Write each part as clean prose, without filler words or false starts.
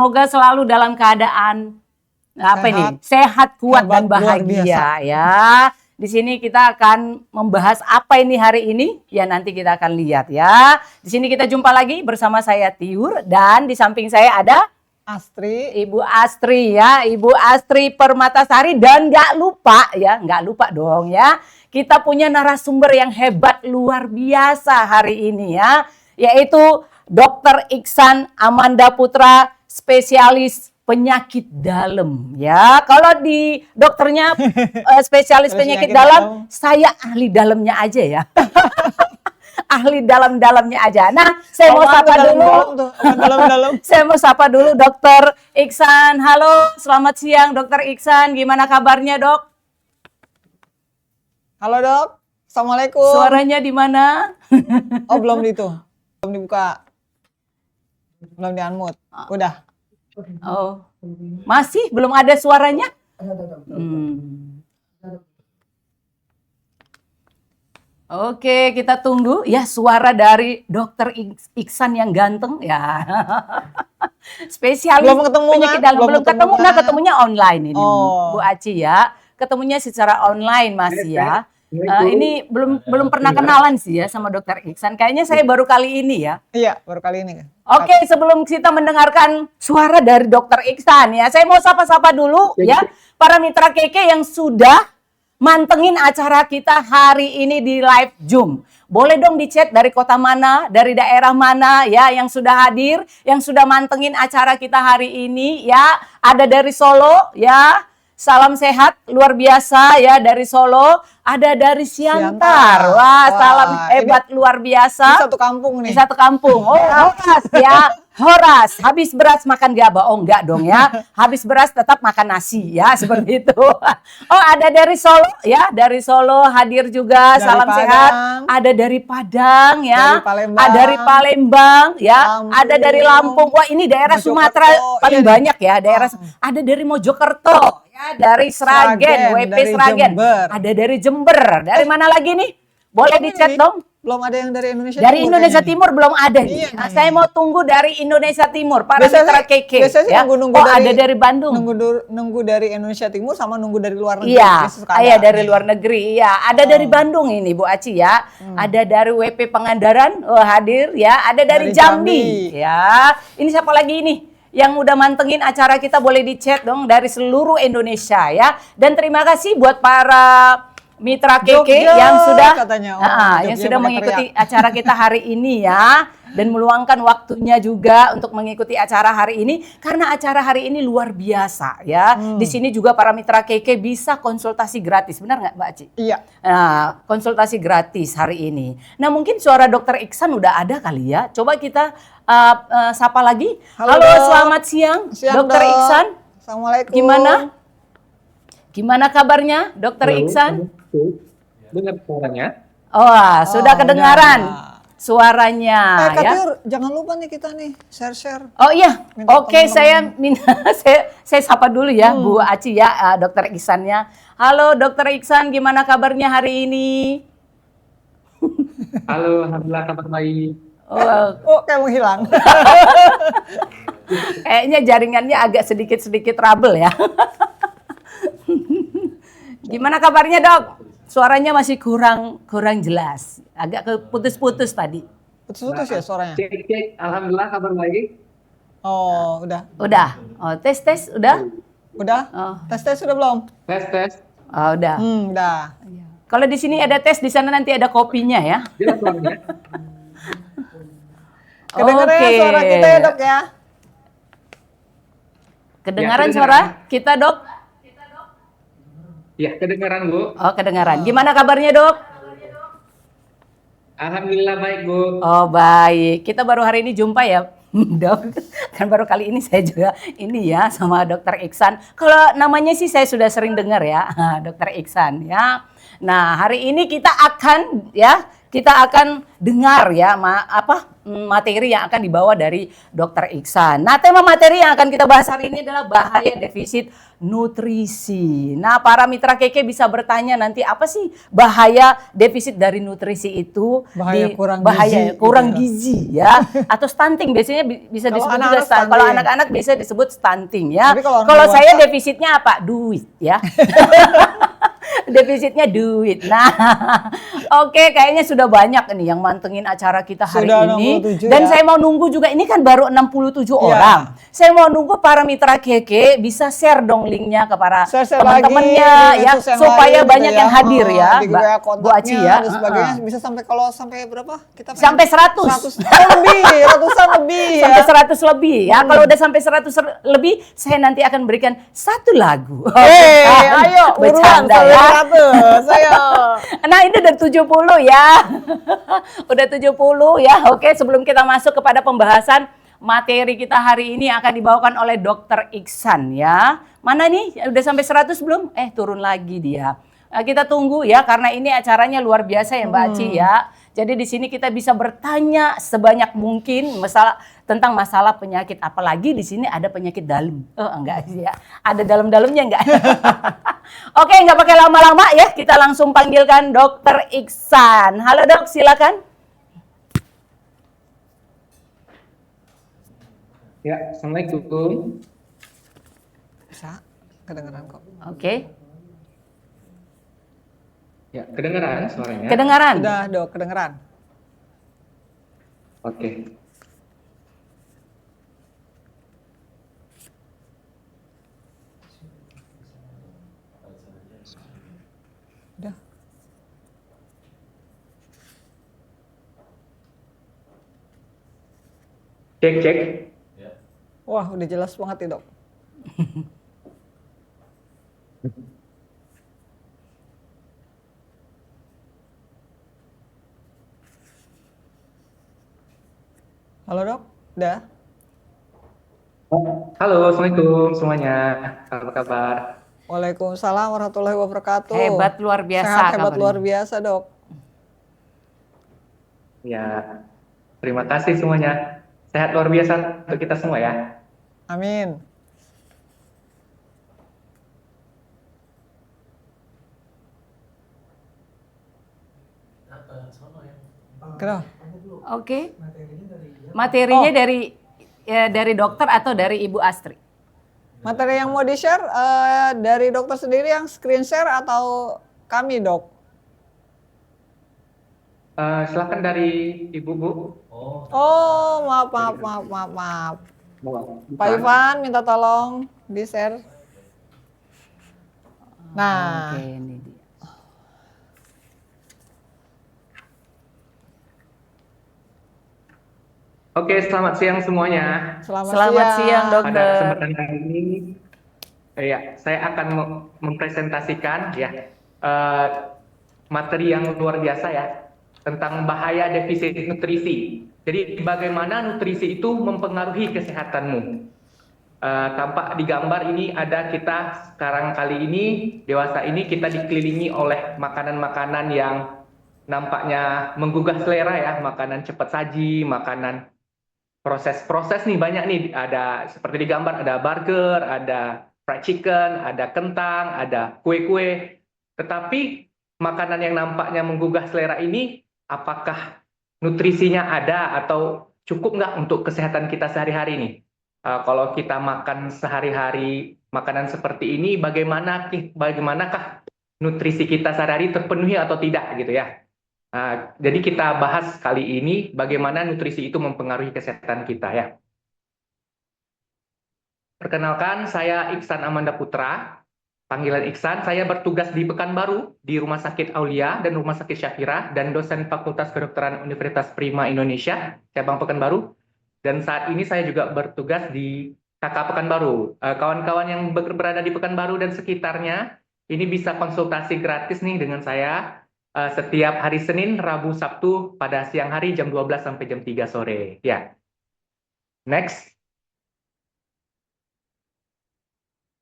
Semoga selalu dalam keadaan sehat, kuat dan bahagia ya. Di sini kita akan membahas apa ini hari ini, ya nanti kita akan lihat ya. Di sini kita jumpa lagi bersama saya Tiur dan di samping saya ada Astri, Ibu Astri ya, Ibu Astri Permatasari dan nggak lupa dong ya. Kita punya narasumber yang hebat luar biasa hari ini ya, yaitu Dr. Iksan Amanda Putra, spesialis penyakit dalam ya. Kalau di dokternya spesialis penyakit dalam, saya ahli dalamnya aja ya. Ahli dalam-dalamnya aja. Nah, saya mau sapa dulu. Saya mau sapa dulu Dr. Iksan. Halo, selamat siang Dr. Iksan. Gimana kabarnya, Dok? Halo, Dok. Assalamualaikum. Suaranya di mana? Oh, belum dibuka. Belum di-unmute. Udah. Oh, masih belum ada suaranya? Oke, kita tunggu ya suara dari Dokter Iksan yang ganteng ya. Spesialis belum ketemu penyakit kan? dalam. Belum ketemu, nah ketemunya online ini Oh. Bu Aci ya. Ketemunya secara online masih ya. Ini belum pernah kenalan sih ya sama Dokter Iksan. Kayaknya saya baru kali ini ya. Iya, baru kali ini. Oke, sebelum kita mendengarkan suara dari Dokter Iksan ya, saya mau sapa-sapa dulu ya para mitra Keke yang sudah mantengin acara kita hari ini di live Zoom. Boleh dong di-chat dari kota mana, dari daerah mana ya yang sudah hadir, yang sudah mantengin acara kita hari ini ya. Ada dari Solo ya. Salam sehat luar biasa ya dari Solo, ada dari Siantar. Wah, salam hebat luar biasa. Di satu kampung nih. Di satu kampung. Oh, Horas ya. Horas, habis beras makan gaba. Oh, enggak dong ya. Habis beras tetap makan nasi ya, seperti itu. Oh, ada dari Solo ya, dari Solo hadir juga. Dari Salam Padang. sehat. Ada dari Padang ya. Dari Palembang. Ada dari Palembang ya. Lampung. Ada dari Lampung. Wah, ini daerah Mojokerto. Sumatera paling Iya, banyak ya, daerah. Ada dari Mojokerto. Ya, dari Sragen, WP dari Sragen. Jember. Ada dari Jember. Dari mana lagi nih? Boleh di-chat dong. Belum ada yang dari Indonesia Dari Timur Indonesia kayaknya. Timur belum ada nih. Iya, Nah, saya mau tunggu dari Indonesia Timur, para Biasanya- mitra Keke. biasanya sih Ya. nunggu Oh, dari- ada dari Bandung. Nunggu dari Indonesia Timur sama nunggu dari luar negeri. Iya, Biasa suka iya ada. dari luar negeri. Iya, ada dari Bandung ini Bu Aci ya. Ada dari WP Pangandaran, hadir ya. Ada dari Dari Jambi. Jambi. Ya. Ini siapa lagi ini? Yang udah mantengin acara kita boleh di-chat dong dari seluruh Indonesia ya. Dan terima kasih buat para mitra Keke Jogja, yang sudah katanya. Oh, yang Jogja sudah pakai mengikuti acara kita hari ini ya, dan meluangkan waktunya juga untuk mengikuti acara hari ini karena acara hari ini luar biasa ya. Di sini juga para mitra Keke bisa konsultasi gratis, benar nggak Mbak Aci? Iya. Nah, konsultasi gratis hari ini. Nah, mungkin suara Dokter Iksan udah ada kali ya. Coba kita sapa lagi. Halo, Halo, Dok. selamat siang, Dokter Dok. Iksan. Assalamualaikum. Gimana kabarnya, Dokter Iksan? Dengar suaranya? Oh, sudah kedengaran udah. suaranya Kak ya. Tiur, jangan lupa nih kita nih share. Oh iya, Minta oke teman-teman. saya minta saya sapa dulu ya Bu Aci ya, Dokter Iksannya. Halo Dokter Iksan, gimana kabarnya hari ini? Halo, alhamdulillah kabar baik. Oh, Kayak menghilang. kayaknya jaringannya agak sedikit trouble ya. Gimana kabarnya Dok? Suaranya masih kurang jelas, agak keputus-putus tadi. Putus-putus ya suaranya? Cek, alhamdulillah kabar baik. Oh, udah. Udah, oh tes udah? Udah? Oh. Tes sudah belum? Tes. Oh udah. Udah. Kalau di sini ada tes, di sana nanti ada kopinya ya. Jelas suaranya? Kedengeran Oke. suara kita ya, Dok ya? Kedengaran Ya, suara kita Dok? Ya, kedengaran Bu. Oh kedengaran. Gimana kabarnya Dok? Alhamdulillah baik Bu. Oh baik, kita baru hari ini jumpa ya Dok. Kan baru kali ini saya juga ini ya sama Dokter Iksan. Kalau namanya sih saya sudah sering dengar ya, Dokter Iksan ya. Nah hari ini kita akan ya kita akan dengar ya materi yang akan dibawa dari Dr. Iksan. Nah, tema materi yang akan kita bahas hari ini adalah bahaya defisit nutrisi. Nah, para mitra Keke bisa bertanya nanti apa sih bahaya defisit dari nutrisi itu? Bahaya kurang bahaya gizi, kurang gitu ya. gizi ya, atau stunting biasanya bisa Kalau disebut juga anak-anak kalau stunting. anak-anak bisa disebut stunting ya. Tapi kalau orang Kalau saya dewasa- defisitnya apa? Duit ya. Defisitnya duit. Nah, oke, kayaknya sudah banyak nih yang mantengin acara kita hari Sudah ini. 67 Dan ya. saya mau nunggu juga, ini kan baru 67 Iya. orang. Saya mau nunggu para mitra Keke bisa share dong linknya ke para Share-share teman-temannya lagi di ya, medsos yang supaya lain banyak gitu yang hadir ya, di Mbak WA Bu kontaknya Aci ya. dan sebagainya. Bisa sampai kalau sampai berapa? Kita pengen- Sampai 100. 100 lebih, ratusan lebih ya. Sampai 100 lebih ya. Kalau udah sampai 100 lebih, saya nanti akan berikan satu lagu. Ayo buruan Bercanda sampai ya. 100. Ayo. Nah, ini udah 70 ya. Udah 70 ya. Oke, sebelum kita masuk kepada pembahasan materi kita hari ini akan dibawakan oleh Dr. Iksan ya. Mana nih? Udah sampai 100 belum? Turun lagi dia. Kita tunggu ya, karena ini acaranya luar biasa ya Mbak Aci ya. Jadi di sini kita bisa bertanya sebanyak mungkin tentang masalah penyakit. Apalagi di sini ada penyakit dalam. Oh enggak sih ya. Ada dalam-dalamnya enggak? Oke, nggak pakai lama-lama ya. Kita langsung panggilkan Dr. Iksan. Halo Dok, silakan. Ya, Assalamualaikum. Bisa kedengeran kok. Oke, Ya, kedengaran suaranya? kedengaran. Sudah, Dok, kedengeran. Oke. Udah. Cek, cek. Wah, udah jelas banget ya, Dok. Halo, Dok. Udah. Halo, Assalamualaikum semuanya. Apa kabar? Waalaikumsalam warahmatullahi wabarakatuh. Hebat luar biasa Sehat, hebat kabarnya. luar biasa, Dok. Ya, terima kasih semuanya. Sehat luar biasa untuk kita semua ya. Amin. Kenapa? Oke. Materinya dari dokter atau dari Ibu Astri? Materi yang mau di-share dari dokter sendiri yang screen share atau kami, Dok? Silakan dari Ibu, Bu. Oh, maaf. Pak Ivan minta tolong di-share. Nah, Oke, ini dia. Oke, selamat siang semuanya. Selamat siang, Pada dokter. kesempatan kali ini, ya, saya akan mempresentasikan ya materi yang luar biasa ya tentang bahaya defisit nutrisi. Jadi bagaimana nutrisi itu mempengaruhi kesehatanmu. Tampak di gambar ini ada kita sekarang kali ini dewasa ini kita dikelilingi oleh makanan-makanan yang nampaknya menggugah selera ya, makanan cepat saji, makanan proses-proses nih banyak nih, ada seperti di gambar ada burger, ada fried chicken, ada kentang, ada kue-kue. Tetapi makanan yang nampaknya menggugah selera ini apakah nutrisinya ada atau cukup nggak untuk kesehatan kita sehari-hari nih? Kalau kita makan sehari-hari makanan seperti ini, bagaimanakah nutrisi kita sehari-hari terpenuhi atau tidak gitu ya? Jadi kita bahas kali ini bagaimana nutrisi itu mempengaruhi kesehatan kita ya. Perkenalkan, saya Iksan Amanda Putra, panggilan Iksan. Saya bertugas di Pekanbaru, di Rumah Sakit Aulia dan Rumah Sakit Syafira, dan dosen Fakultas Kedokteran Universitas Prima Indonesia, cabang Pekanbaru. Dan saat ini saya juga bertugas di KK Pekanbaru. Kawan-kawan yang berada di Pekanbaru dan sekitarnya, ini bisa konsultasi gratis nih dengan saya setiap hari Senin, Rabu, Sabtu pada siang hari jam 12 sampai jam 3 sore. Ya. Next.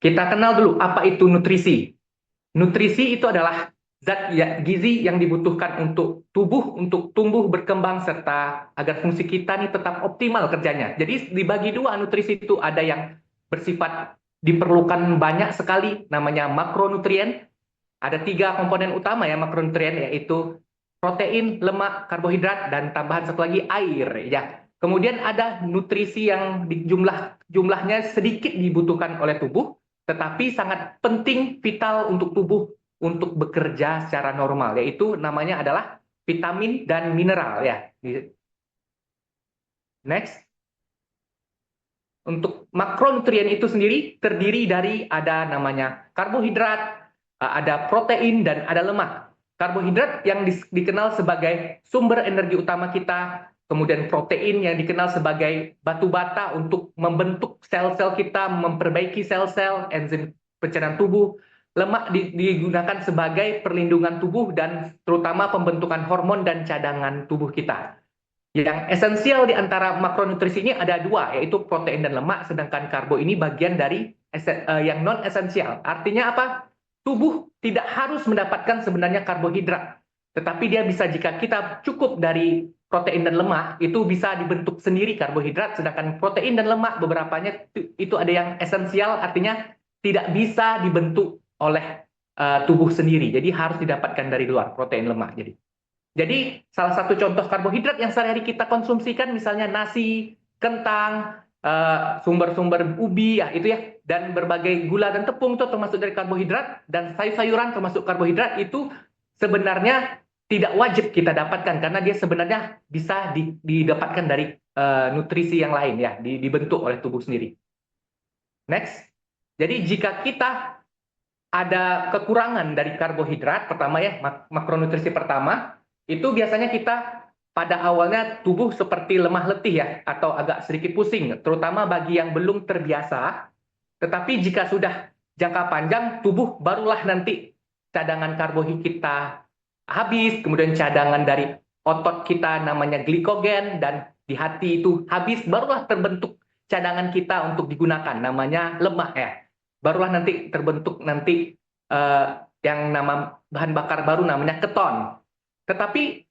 Kita kenal dulu apa itu nutrisi. Nutrisi itu adalah zat gizi yang dibutuhkan untuk tubuh untuk tumbuh berkembang serta agar fungsi kita nih tetap optimal kerjanya. Jadi dibagi dua nutrisi itu, ada yang bersifat diperlukan banyak sekali namanya makronutrien. Ada 3 komponen utama ya makronutrien, yaitu protein, lemak, karbohidrat, dan tambahan satu lagi air ya. Kemudian ada nutrisi yang jumlahnya sedikit dibutuhkan oleh tubuh, tetapi sangat penting, vital untuk tubuh untuk bekerja secara normal, yaitu namanya adalah vitamin dan mineral ya. Next. Untuk makronutrien itu sendiri terdiri dari ada namanya karbohidrat, ada protein, dan ada lemak. Karbohidrat yang dikenal sebagai sumber energi utama kita, kemudian protein yang dikenal sebagai batu bata untuk membentuk sel-sel kita, memperbaiki sel-sel, enzim pencernaan tubuh. Lemak digunakan sebagai perlindungan tubuh dan terutama pembentukan hormon dan cadangan tubuh kita. Yang esensial di antara makronutrisi ini ada 2, yaitu protein dan lemak, sedangkan karbo ini bagian dari yang non esensial. Artinya apa? Tubuh tidak harus mendapatkan sebenarnya karbohidrat, tetapi dia bisa, jika kita cukup dari protein dan lemak, itu bisa dibentuk sendiri karbohidrat, sedangkan protein dan lemak beberapanya itu ada yang esensial, artinya tidak bisa dibentuk oleh tubuh sendiri. Jadi harus didapatkan dari luar, protein, lemak. Jadi salah satu contoh karbohidrat yang sehari-hari kita konsumsikan misalnya nasi, kentang, sumber-sumber ubi ya itu ya, dan berbagai gula dan tepung itu termasuk dari karbohidrat, dan sayur-sayuran termasuk karbohidrat. Itu sebenarnya tidak wajib kita dapatkan karena dia sebenarnya bisa didapatkan dari nutrisi yang lain ya, dibentuk oleh tubuh sendiri. Next. Jadi jika kita ada kekurangan dari karbohidrat, pertama ya, makronutrisi pertama, itu biasanya kita pada awalnya tubuh seperti lemah letih ya, atau agak sedikit pusing, terutama bagi yang belum terbiasa. Tetapi jika sudah jangka panjang, tubuh barulah nanti cadangan karbohidrat kita habis, kemudian cadangan dari otot kita namanya glikogen, dan di hati itu habis, barulah terbentuk cadangan kita untuk digunakan namanya lemak ya. Barulah nanti terbentuk nanti yang nama bahan bakar baru namanya keton. Tetapi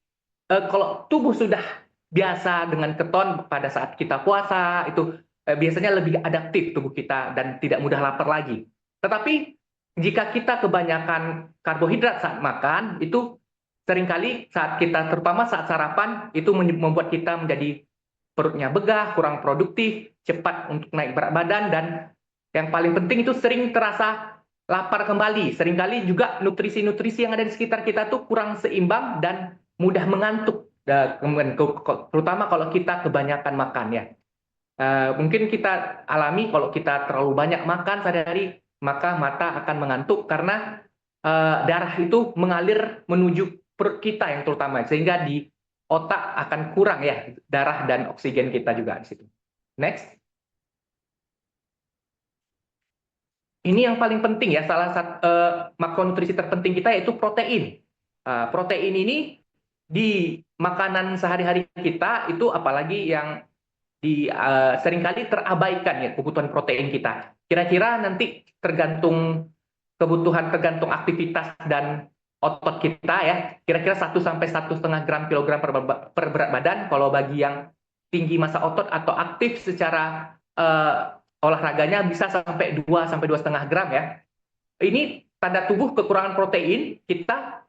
kalau tubuh sudah biasa dengan keton pada saat kita puasa, itu biasanya lebih adaptif tubuh kita dan tidak mudah lapar lagi. Tetapi jika kita kebanyakan karbohidrat saat makan, itu seringkali saat kita, terutama saat sarapan, itu membuat kita menjadi perutnya begah, kurang produktif, cepat untuk naik berat badan, dan yang paling penting itu sering terasa lapar kembali. Seringkali juga nutrisi-nutrisi yang ada di sekitar kita tuh kurang seimbang dan mudah mengantuk, terutama kalau kita kebanyakan makan ya. Mungkin kita alami kalau kita terlalu banyak makan sehari-hari, maka mata akan mengantuk karena darah itu mengalir menuju perut kita yang terutama, sehingga di otak akan kurang ya darah dan oksigen kita juga di situ. Next. Ini yang paling penting ya, salah satu makronutrisi terpenting kita yaitu protein. Protein ini di makanan sehari-hari kita itu apalagi yang seringkali terabaikan ya, kebutuhan protein kita. Kira-kira nanti tergantung kebutuhan, tergantung aktivitas dan otot kita ya. Kira-kira 1 sampai 1,5 gram kilogram per berat badan kalau bagi yang tinggi massa otot atau aktif secara olahraganya bisa sampai 2 sampai 2,5 gram ya. Ini tanda tubuh kekurangan protein, kita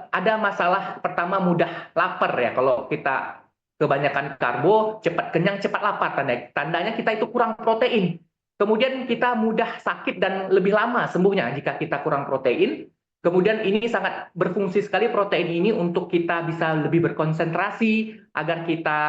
ada masalah pertama mudah lapar ya. Kalau kita kebanyakan karbo, cepat kenyang, cepat lapar, tandanya kita itu kurang protein. Kemudian kita mudah sakit dan lebih lama sembuhnya jika kita kurang protein. Kemudian ini sangat berfungsi sekali protein ini untuk kita bisa lebih berkonsentrasi, agar kita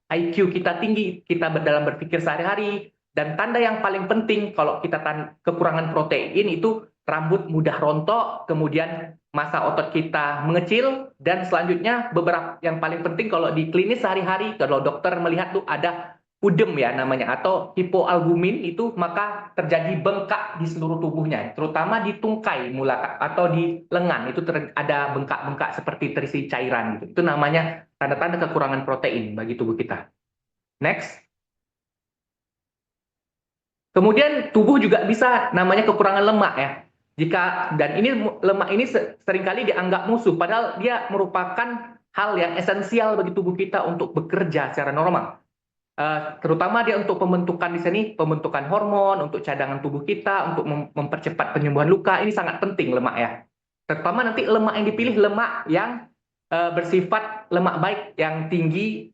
IQ kita tinggi, kita dalam berpikir sehari-hari. Dan tanda yang paling penting kalau kita kekurangan protein itu rambut mudah rontok, kemudian massa otot kita mengecil, dan selanjutnya beberapa yang paling penting kalau di klinis sehari-hari, kalau dokter melihat tuh ada pudem ya namanya, atau hipoalbumin, itu maka terjadi bengkak di seluruh tubuhnya, terutama di tungkai atau di lengan, itu ada bengkak-bengkak seperti terisi cairan gitu. Itu namanya tanda-tanda kekurangan protein bagi tubuh kita. Next. Kemudian tubuh juga bisa namanya kekurangan lemak ya. Dan ini lemak ini seringkali dianggap musuh, padahal dia merupakan hal yang esensial bagi tubuh kita untuk bekerja secara normal. Terutama dia untuk pembentukan di sini, pembentukan hormon, untuk cadangan tubuh kita, untuk mempercepat penyembuhan luka. Ini sangat penting lemak ya. Terutama nanti lemak yang dipilih lemak yang bersifat lemak baik yang tinggi.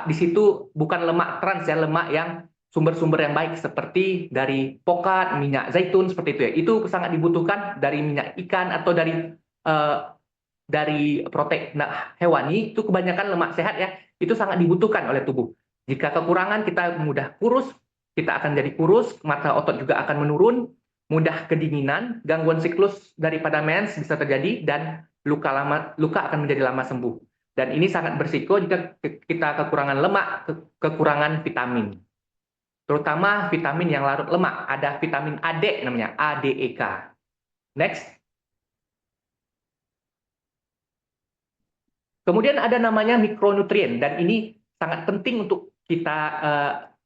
Di situ bukan lemak trans ya, lemak yang sumber-sumber yang baik seperti dari pokat, minyak zaitun seperti itu ya. Itu sangat dibutuhkan dari minyak ikan atau dari protein hewani, itu kebanyakan lemak sehat ya, itu sangat dibutuhkan oleh tubuh. Jika kekurangan, kita mudah kurus, kita akan jadi kurus, mata otot juga akan menurun, mudah kedinginan, gangguan siklus daripada mens bisa terjadi, dan luka akan menjadi lama sembuh. Dan ini sangat berisiko jika kita kekurangan lemak, kekurangan vitamin. Terutama vitamin yang larut lemak, ada vitamin AD namanya, ADEK. Next. Kemudian ada namanya mikronutrien, dan ini sangat penting untuk kita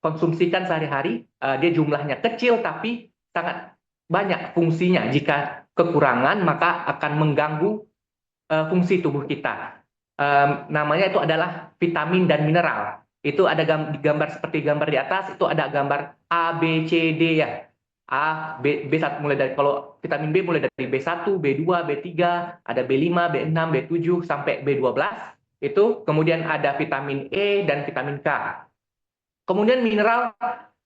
konsumsikan sehari-hari. Dia jumlahnya kecil, tapi sangat banyak fungsinya. Jika kekurangan, maka akan mengganggu fungsi tubuh kita. Namanya itu adalah vitamin dan mineral. Itu ada gambar seperti gambar di atas, itu ada gambar A, B, C, D ya. B1 mulai dari, kalau vitamin B mulai dari B1, B2, B3, ada B5, B6, B7 sampai B12. Itu kemudian ada vitamin E dan vitamin K. Kemudian mineral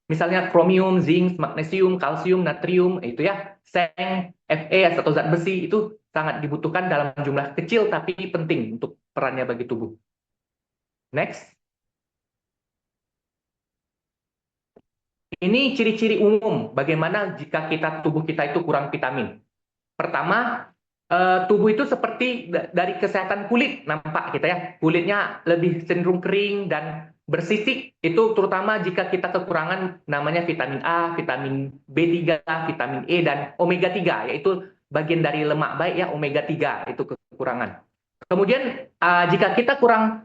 misalnya kromium, zinc, magnesium, kalsium, natrium, itu ya, seng, Fe atau zat besi itu sangat dibutuhkan dalam jumlah kecil tapi penting untuk perannya bagi tubuh. Next. Ini ciri-ciri umum bagaimana jika tubuh kita itu kurang vitamin. Pertama, tubuh itu seperti dari kesehatan kulit, nampak kita ya, kulitnya lebih cenderung kering dan bersisik. Itu terutama jika kita kekurangan namanya vitamin A, vitamin B3, vitamin E, dan omega 3, yaitu bagian dari lemak baik ya, omega 3 itu kekurangan. Kemudian jika kita kurang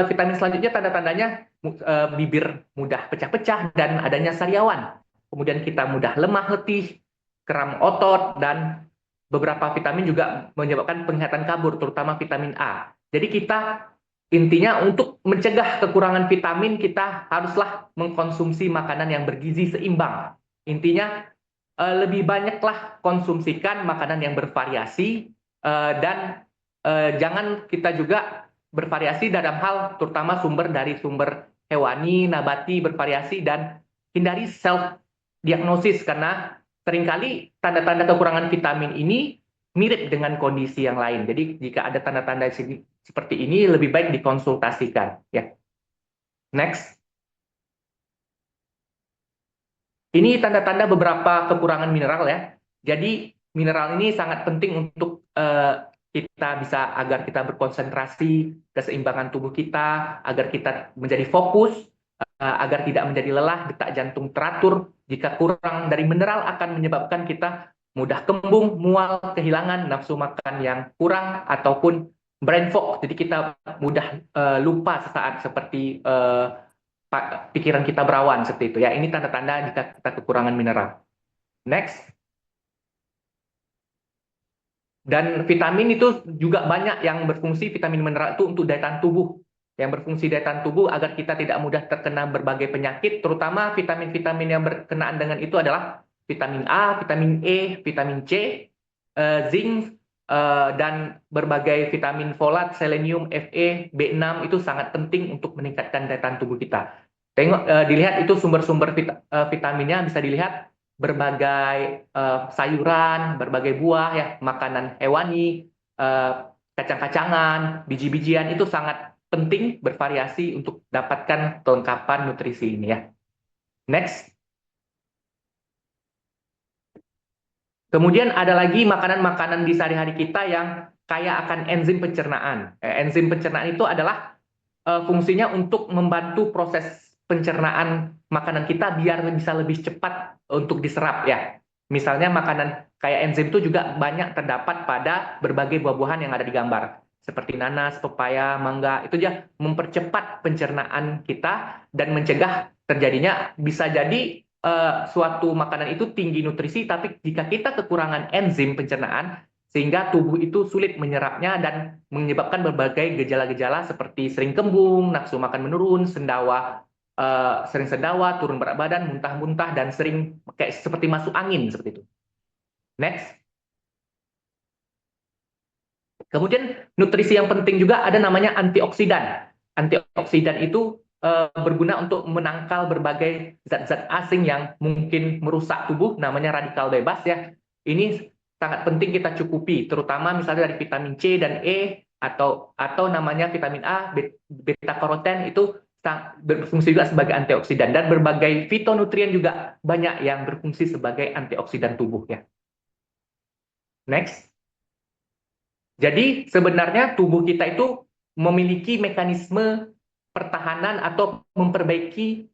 vitamin selanjutnya, tanda-tandanya bibir mudah pecah-pecah dan adanya sariawan. Kemudian kita mudah lemah letih, kram otot, dan beberapa vitamin juga menyebabkan penglihatan kabur, terutama vitamin A. Jadi kita intinya untuk mencegah kekurangan vitamin, kita haruslah mengkonsumsi makanan yang bergizi seimbang. Intinya lebih banyaklah konsumsikan makanan yang bervariasi, dan jangan kita juga bervariasi dalam hal terutama dari sumber hewani, nabati, bervariasi, dan hindari self diagnosis karena seringkali tanda-tanda kekurangan vitamin ini mirip dengan kondisi yang lain. Jadi jika ada tanda-tanda seperti ini lebih baik dikonsultasikan ya. Next. Ini tanda-tanda beberapa kekurangan mineral ya. Jadi mineral ini sangat penting untuk kita bisa agar kita berkonsentrasi, keseimbangan tubuh kita, agar kita menjadi fokus, agar tidak menjadi lelah, detak jantung teratur. Jika kurang dari mineral akan menyebabkan kita mudah kembung, mual, kehilangan nafsu makan yang kurang, ataupun brain fog. Jadi kita mudah lupa sesaat seperti pikiran kita berawan seperti itu ya. Ini tanda-tanda jika kita kekurangan mineral. Next. Dan vitamin itu juga banyak yang berfungsi, vitamin mineral itu untuk daya tahan tubuh. Yang berfungsi daya tahan tubuh agar kita tidak mudah terkena berbagai penyakit, terutama vitamin-vitamin yang berkenaan dengan itu adalah vitamin A, vitamin E, vitamin C, zinc, dan berbagai vitamin folat, selenium, Fe, B6 itu sangat penting untuk meningkatkan daya tahan tubuh kita. Dilihat itu sumber-sumber vitaminnya bisa dilihat berbagai sayuran, berbagai buah ya, makanan hewani, kacang-kacangan, biji-bijian itu sangat penting bervariasi untuk dapatkan kelengkapan nutrisi ini ya. Next. Kemudian ada lagi makanan-makanan di sehari-hari kita yang kaya akan enzim pencernaan. Enzim pencernaan itu adalah fungsinya untuk membantu proses pencernaan makanan kita biar bisa lebih cepat untuk diserap ya. Misalnya makanan kayak enzim itu juga banyak terdapat pada berbagai buah-buahan yang ada di gambar. Seperti nanas, pepaya, mangga, itu dia mempercepat pencernaan kita dan mencegah terjadinya bisa jadi suatu makanan itu tinggi nutrisi, tapi jika kita kekurangan enzim pencernaan, sehingga tubuh itu sulit menyerapnya dan menyebabkan berbagai gejala-gejala seperti sering kembung, nafsu makan menurun, sering sendawa, turun berat badan, muntah-muntah, dan sering kayak seperti masuk angin seperti itu. Next. Kemudian nutrisi yang penting juga ada namanya antioksidan. Antioksidan itu berguna untuk menangkal berbagai zat-zat asing yang mungkin merusak tubuh, namanya radikal bebas ya. Ini sangat penting kita cukupi, terutama misalnya dari vitamin C dan E atau namanya vitamin A, beta karoten itu berfungsi juga sebagai antioksidan, dan berbagai fitonutrien juga banyak yang berfungsi sebagai antioksidan tubuh ya. Next. Jadi sebenarnya tubuh kita itu memiliki mekanisme pertahanan atau memperbaiki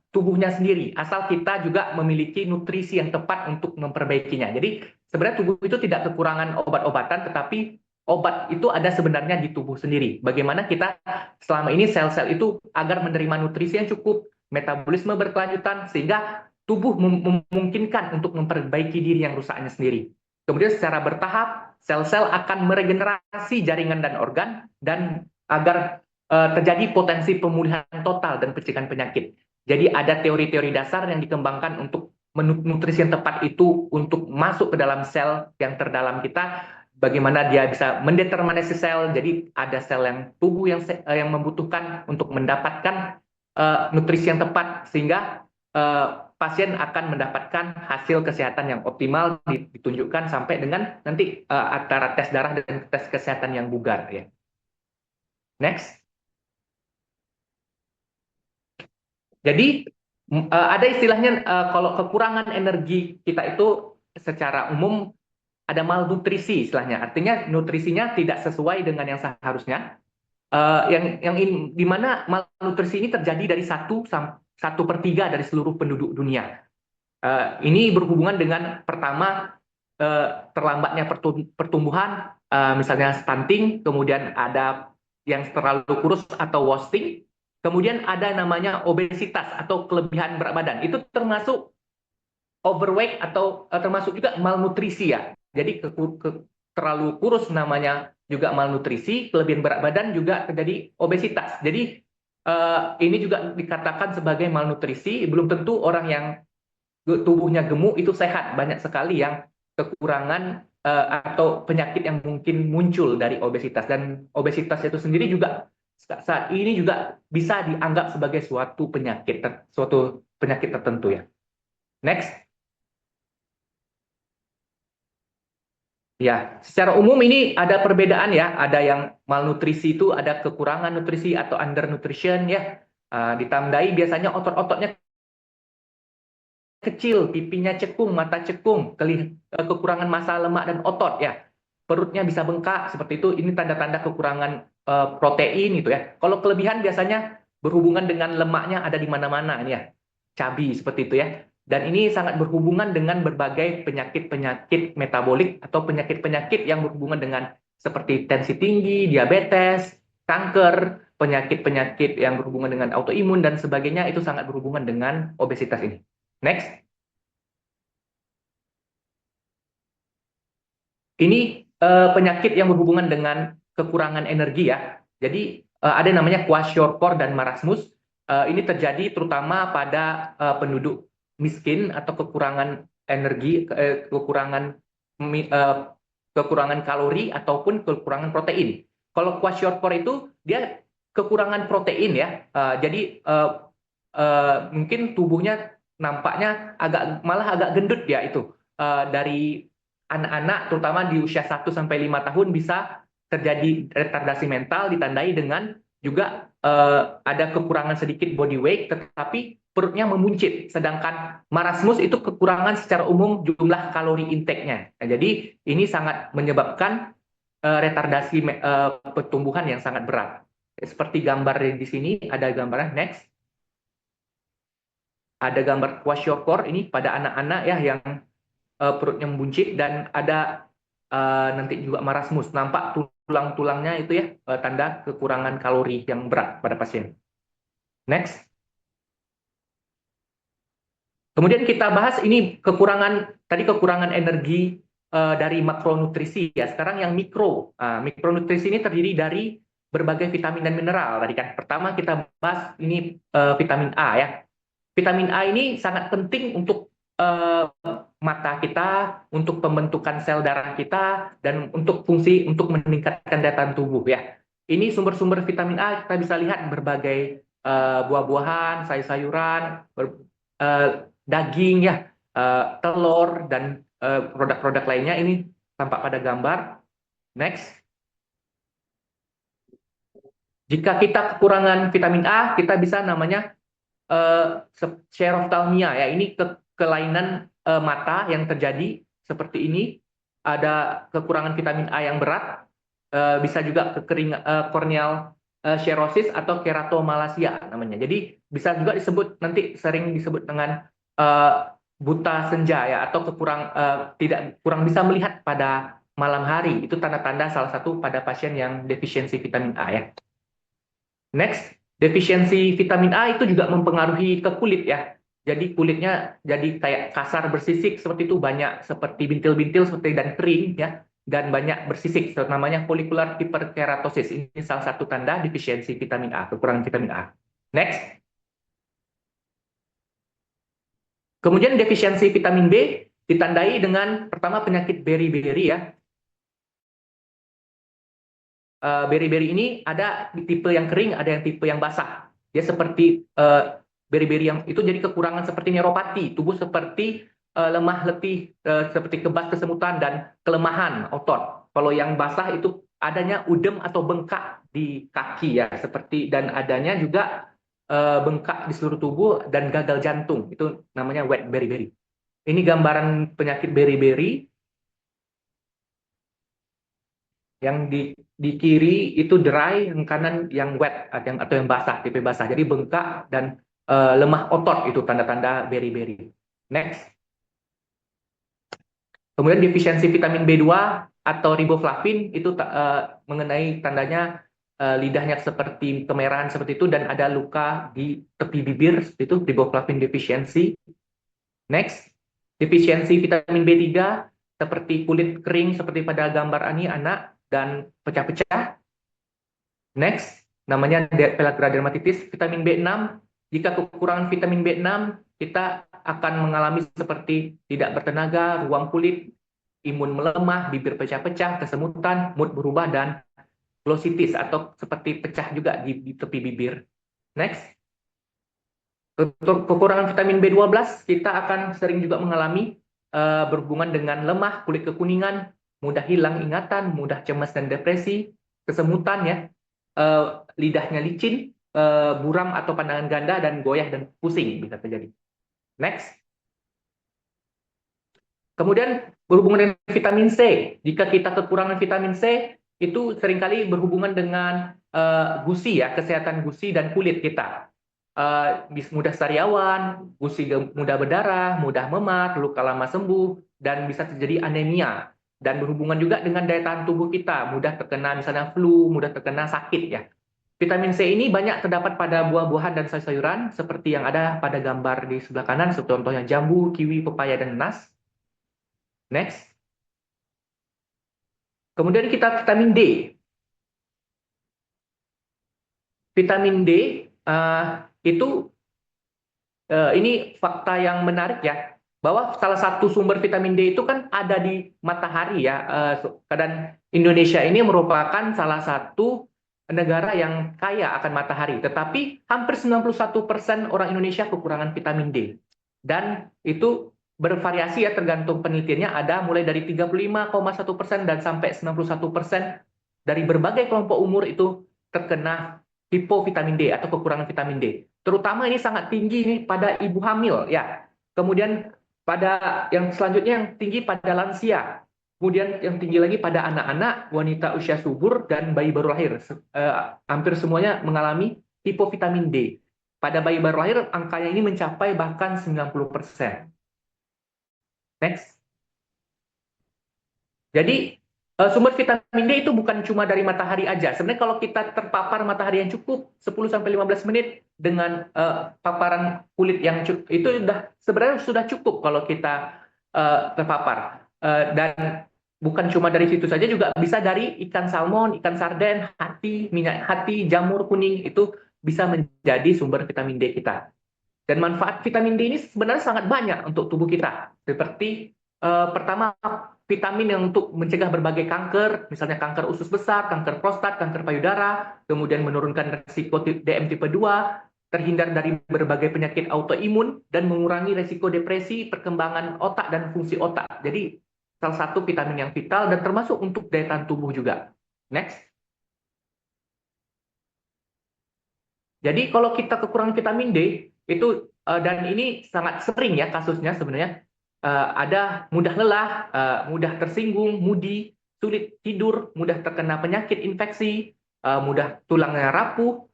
tubuhnya sendiri, asal kita juga memiliki nutrisi yang tepat untuk memperbaikinya. Jadi sebenarnya tubuh itu tidak kekurangan obat-obatan, tetapi obat itu ada sebenarnya di tubuh sendiri. Bagaimana kita selama ini sel-sel itu agar menerima nutrisi yang cukup, metabolisme berkelanjutan, sehingga tubuh memungkinkan untuk memperbaiki diri yang rusaknya sendiri. Kemudian secara bertahap, sel-sel akan meregenerasi jaringan dan organ, dan agar terjadi potensi pemulihan total dan pencegahan penyakit. Jadi ada teori-teori dasar yang dikembangkan untuk nutrisi yang tepat itu untuk masuk ke dalam sel yang terdalam kita, bagaimana dia bisa mendeterminasi sel. Jadi ada sel yang tubuh yang membutuhkan untuk mendapatkan nutrisi yang tepat, sehingga pasien akan mendapatkan hasil kesehatan yang optimal, ditunjukkan sampai dengan nanti antara tes darah dan tes kesehatan yang bugar ya. Next. Jadi ada istilahnya kalau kekurangan energi kita itu secara umum ada malnutrisi istilahnya. Artinya nutrisinya tidak sesuai dengan yang seharusnya. Di mana malnutrisi ini terjadi dari 1/3 dari seluruh penduduk dunia. Ini berhubungan dengan pertama terlambatnya pertumbuhan, misalnya stunting, kemudian ada yang terlalu kurus atau wasting, kemudian ada namanya obesitas atau kelebihan berat badan. Itu termasuk overweight atau termasuk juga malnutrisi ya. Jadi terlalu kurus namanya juga malnutrisi, kelebihan berat badan juga terjadi obesitas. Jadi ini juga dikatakan sebagai malnutrisi. Belum tentu orang yang tubuhnya gemuk itu sehat. Banyak sekali yang kekurangan atau penyakit yang mungkin muncul dari obesitas, dan obesitas itu sendiri juga saat ini juga bisa dianggap sebagai suatu penyakit tertentu ya. Next. Ya, secara umum ini ada perbedaan ya. Ada yang malnutrisi itu ada kekurangan nutrisi atau undernutrition ya. Ditandai biasanya otot-ototnya kecil, pipinya cekung, mata cekung, kekurangan massa lemak dan otot ya. Perutnya bisa bengkak seperti itu. Ini tanda-tanda kekurangan protein itu ya. Kalau kelebihan biasanya berhubungan dengan lemaknya ada di mana-mana ini ya. Cabi seperti itu ya. Dan ini sangat berhubungan dengan berbagai penyakit-penyakit metabolik atau penyakit-penyakit yang berhubungan dengan seperti tensi tinggi, diabetes, kanker, penyakit-penyakit yang berhubungan dengan autoimun dan sebagainya, itu sangat berhubungan dengan obesitas ini. Next. Ini penyakit yang berhubungan dengan kekurangan energi ya. Jadi ada namanya kwashiorkor dan marasmus. Ini terjadi terutama pada penduduk miskin atau kekurangan energi, kekurangan kalori ataupun kekurangan protein. Kalau kwashiorkor itu dia kekurangan protein ya. Jadi mungkin tubuhnya nampaknya malah agak gendut ya itu. Dari anak-anak terutama di usia 1 sampai 5 tahun bisa terjadi retardasi mental, ditandai dengan juga ada kekurangan sedikit body weight, tetapi perutnya memuncit. Sedangkan marasmus itu kekurangan secara umum jumlah kalori intake-nya. Nah, jadi ini sangat menyebabkan retardasi pertumbuhan yang sangat berat. Seperti gambar di sini, ada gambarnya. Next. Ada gambar kwashiorkor ini pada anak-anak ya yang perutnya membuncit, dan ada nanti juga marasmus, nampak tulang-tulangnya itu ya, tanda kekurangan kalori yang berat pada pasien. Next. Kemudian kita bahas ini kekurangan energi dari makronutrisi ya. Sekarang yang mikro. Mikronutrisi ini terdiri dari berbagai vitamin dan mineral. Tadi kan pertama kita bahas ini vitamin A ya. Vitamin A ini sangat penting untuk mata kita, untuk pembentukan sel darah kita, dan untuk fungsi untuk meningkatkan daya tahan tubuh ya. Ini sumber-sumber vitamin A kita bisa lihat berbagai buah-buahan, sayur-sayuran, daging ya, telur dan produk-produk lainnya ini tampak pada gambar. Next. Jika kita kekurangan vitamin A, kita bisa namanya xerophthalmia ya. Ini kelainan mata yang terjadi seperti ini. Ada kekurangan vitamin A yang berat, bisa juga corneal sclerosis atau keratomalacia namanya. Jadi bisa juga disebut nanti sering disebut dengan buta senja ya, atau kurang bisa melihat pada malam hari. Itu tanda-tanda salah satu pada pasien yang defisiensi vitamin A ya. Next, defisiensi vitamin A itu juga mempengaruhi ke kulit ya. Jadi kulitnya jadi kayak kasar bersisik seperti itu, banyak seperti bintil-bintil seperti dan kering ya, dan banyak bersisik, namanya follicular hyperkeratosis. Ini salah satu tanda defisiensi vitamin A, kekurangan vitamin A. Next. Kemudian defisiensi vitamin B ditandai dengan pertama penyakit beri-beri ya. Beri-beri ini ada tipe yang kering, ada yang tipe yang basah. Dia seperti beri-beri yang itu jadi kekurangan seperti neuropati, tubuh seperti lemah letih, seperti kebas kesemutan dan kelemahan otot. Kalau yang basah itu adanya udem atau bengkak di kaki ya, seperti dan adanya juga bengkak di seluruh tubuh dan gagal jantung. Itu namanya wet beri-beri. Ini gambaran penyakit beri-beri. Yang di kiri itu dry, yang kanan yang wet atau yang basah, tipe basah. Jadi bengkak dan lemah otot itu tanda-tanda beri-beri. Next. Kemudian defisiensi vitamin B2 atau riboflavin itu mengenai tandanya lidahnya seperti kemerahan seperti itu dan ada luka di tepi bibir, itu riboflavin defisiensi. Next. Defisiensi vitamin B3 seperti kulit kering seperti pada gambar ini anak dan pecah-pecah. Next, namanya pellagra dermatitis. Vitamin B6, jika kekurangan vitamin B6, kita akan mengalami seperti tidak bertenaga, ruam kulit, imun melemah, bibir pecah-pecah, kesemutan, mood berubah, dan glossitis atau seperti pecah juga di tepi bibir. Next, kekurangan vitamin B12, kita akan sering juga mengalami berhubungan dengan lemah, kulit kekuningan, mudah hilang ingatan, mudah cemas dan depresi, kesemutan ya, lidahnya licin, buram atau pandangan ganda, dan goyah dan pusing bisa terjadi. Next. Kemudian berhubungan dengan vitamin C. Jika kita kekurangan vitamin C, itu seringkali berhubungan dengan gusi ya, kesehatan gusi dan kulit kita. Mudah sariawan, gusi mudah berdarah, mudah memar, luka lama sembuh, dan bisa terjadi anemia. Dan berhubungan juga dengan daya tahan tubuh kita, mudah terkena misalnya flu, mudah terkena sakit ya. Vitamin C ini banyak terdapat pada buah-buahan dan sayur-sayuran seperti yang ada pada gambar di sebelah kanan, contohnya jambu, kiwi, pepaya, dan nanas. Next. Kemudian kita vitamin D. Vitamin D itu ini fakta yang menarik ya, bahwa salah satu sumber vitamin D itu kan ada di matahari ya. Dan Indonesia ini merupakan salah satu negara yang kaya akan matahari, tetapi hampir 91% orang Indonesia kekurangan vitamin D. Dan itu bervariasi ya, tergantung penelitiannya, ada mulai dari 35,1% dan sampai 91% dari berbagai kelompok umur itu terkena hipovitamin D atau kekurangan vitamin D. Terutama ini sangat tinggi nih pada ibu hamil ya. Kemudian pada yang selanjutnya yang tinggi pada lansia. Kemudian yang tinggi lagi pada anak-anak, wanita usia subur, dan bayi baru lahir. Hampir semuanya mengalami hipovitamin D. Pada bayi baru lahir, angkanya ini mencapai bahkan 90%. Next. Jadi, Sumber vitamin D itu bukan cuma dari matahari aja. Sebenarnya kalau kita terpapar matahari yang cukup 10 sampai 15 menit dengan paparan kulit yang cukup, itu sebenarnya sudah cukup kalau kita terpapar. Dan bukan cuma dari situ saja, juga bisa dari ikan salmon, ikan sarden, minyak hati, jamur kuning, itu bisa menjadi sumber vitamin D kita. Dan manfaat vitamin D ini sebenarnya sangat banyak untuk tubuh kita. Seperti pertama, vitamin yang untuk mencegah berbagai kanker, misalnya kanker usus besar, kanker prostat, kanker payudara, kemudian menurunkan risiko DM tipe 2, terhindar dari berbagai penyakit autoimun, dan mengurangi risiko depresi, perkembangan otak, dan fungsi otak. Jadi, salah satu vitamin yang vital dan termasuk untuk daya tahan tubuh juga. Next. Jadi kalau kita kekurangan vitamin D, itu dan ini sangat sering ya kasusnya sebenarnya, ada mudah lelah, mudah tersinggung, moody, sulit tidur, mudah terkena penyakit infeksi, mudah tulangnya rapuh,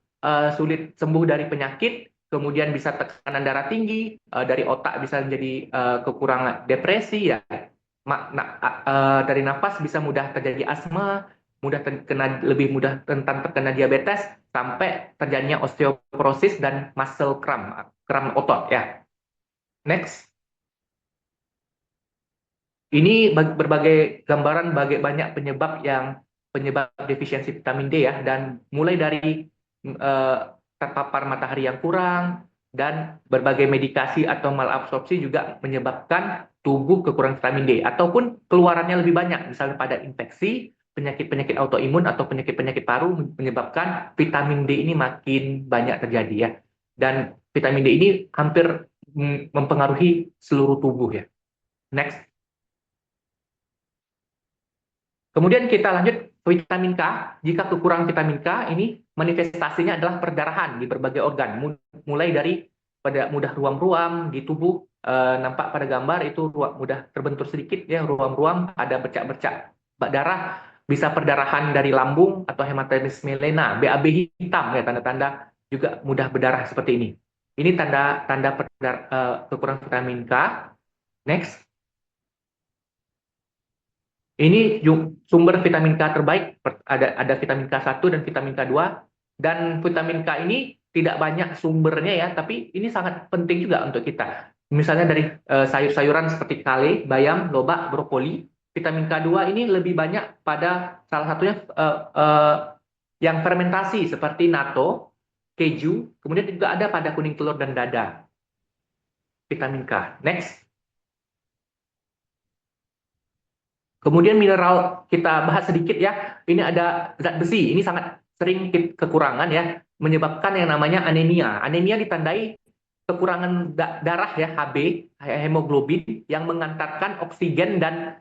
sulit sembuh dari penyakit, kemudian bisa tekanan darah tinggi, dari otak bisa menjadi kekurangan depresi ya, dari nafas bisa mudah terjadi asma, lebih mudah rentan terkena diabetes, sampai terjadinya osteoporosis dan muscle kram otot ya. Next. Ini berbagai gambaran banyak penyebab defisiensi vitamin D ya, dan mulai dari terpapar matahari yang kurang dan berbagai medikasi atau malabsorpsi juga menyebabkan tubuh kekurangan vitamin D, ataupun keluarannya lebih banyak, misalnya pada infeksi, penyakit-penyakit autoimun atau penyakit-penyakit paru, menyebabkan vitamin D ini makin banyak terjadi ya. Dan vitamin D ini hampir mempengaruhi seluruh tubuh ya. Next. Kemudian kita lanjut ke vitamin K. Jika kekurangan vitamin K, ini manifestasinya adalah perdarahan di berbagai organ, mulai dari pada mudah ruam-ruam di tubuh, nampak pada gambar itu mudah terbentur sedikit ya, ruam-ruam, ada bercak-bercak darah, bisa perdarahan dari lambung atau hematitis melena, BAB hitam ya, tanda-tanda juga mudah berdarah seperti ini. Ini tanda-tanda kekurangan vitamin K. Next. Ini sumber vitamin K terbaik, ada vitamin K1 dan vitamin K2, dan vitamin K ini tidak banyak sumbernya ya, tapi ini sangat penting juga untuk kita. Misalnya dari sayur-sayuran seperti kale, bayam, lobak, brokoli. Vitamin K2 ini lebih banyak pada salah satunya yang fermentasi seperti natto, keju, kemudian juga ada pada kuning telur dan dada. Vitamin K. Next. Kemudian mineral kita bahas sedikit ya. Ini ada zat besi. Ini sangat sering kekurangan ya, menyebabkan yang namanya anemia. Anemia ditandai kekurangan darah ya, Hb, hemoglobin, yang mengantarkan oksigen dan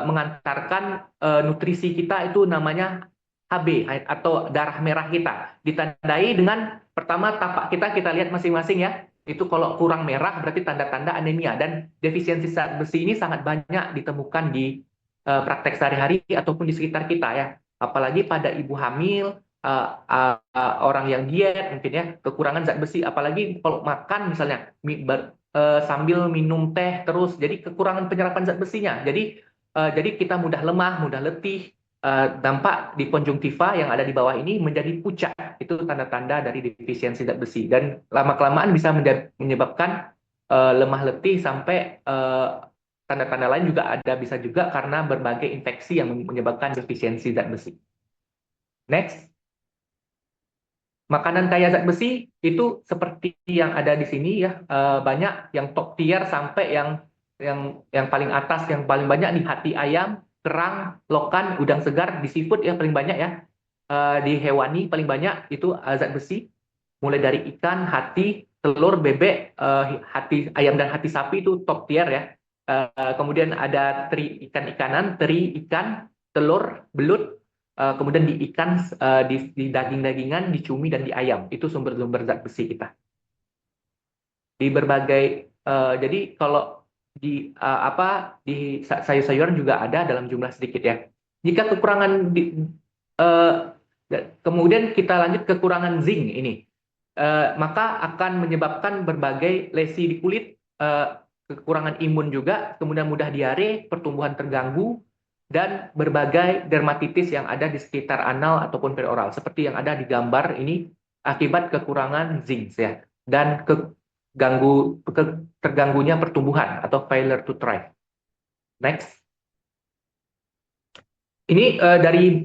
mengantarkan nutrisi kita, itu namanya Hb atau darah merah kita. Ditandai dengan pertama tapak kita lihat masing-masing ya. Itu kalau kurang merah berarti tanda-tanda anemia, dan defisiensi zat besi ini sangat banyak ditemukan di praktek sehari-hari ataupun di sekitar kita ya. Apalagi pada ibu hamil, orang yang diet mungkin ya, kekurangan zat besi, apalagi kalau makan misalnya sambil minum teh terus, jadi kekurangan penyerapan zat besinya. Jadi kita mudah lemah, mudah letih, dampak di konjungtiva yang ada di bawah ini menjadi pucat. Itu tanda-tanda dari defisiensi zat besi, dan lama-kelamaan bisa menyebabkan lemah letih, sampai tanda-tanda lain juga ada, bisa juga karena berbagai infeksi yang menyebabkan defisiensi zat besi. Next. Makanan kaya zat besi itu seperti yang ada di sini ya, banyak yang top tier sampai yang paling atas, yang paling banyak di hati ayam, kerang, lokan, udang segar, di seafood ya paling banyak ya. Di hewani paling banyak itu zat besi, mulai dari ikan, hati, telur, bebek, hati ayam dan hati sapi itu top tier ya. Kemudian ada teri ikan-ikanan, teri ikan, telur, belut, kemudian di ikan, di daging-dagingan, di cumi, dan di ayam. Itu sumber-sumber zat besi kita. Di berbagai, jadi kalau di sayur-sayuran juga ada dalam jumlah sedikit ya. Jika kekurangan kemudian kita lanjut kekurangan zinc ini, maka akan menyebabkan berbagai lesi di kulit, kekurangan imun juga, kemudian mudah diare, pertumbuhan terganggu, dan berbagai dermatitis yang ada di sekitar anal ataupun perioral seperti yang ada di gambar ini akibat kekurangan zinc ya dan terganggunya pertumbuhan atau failure to thrive. Next. Ini dari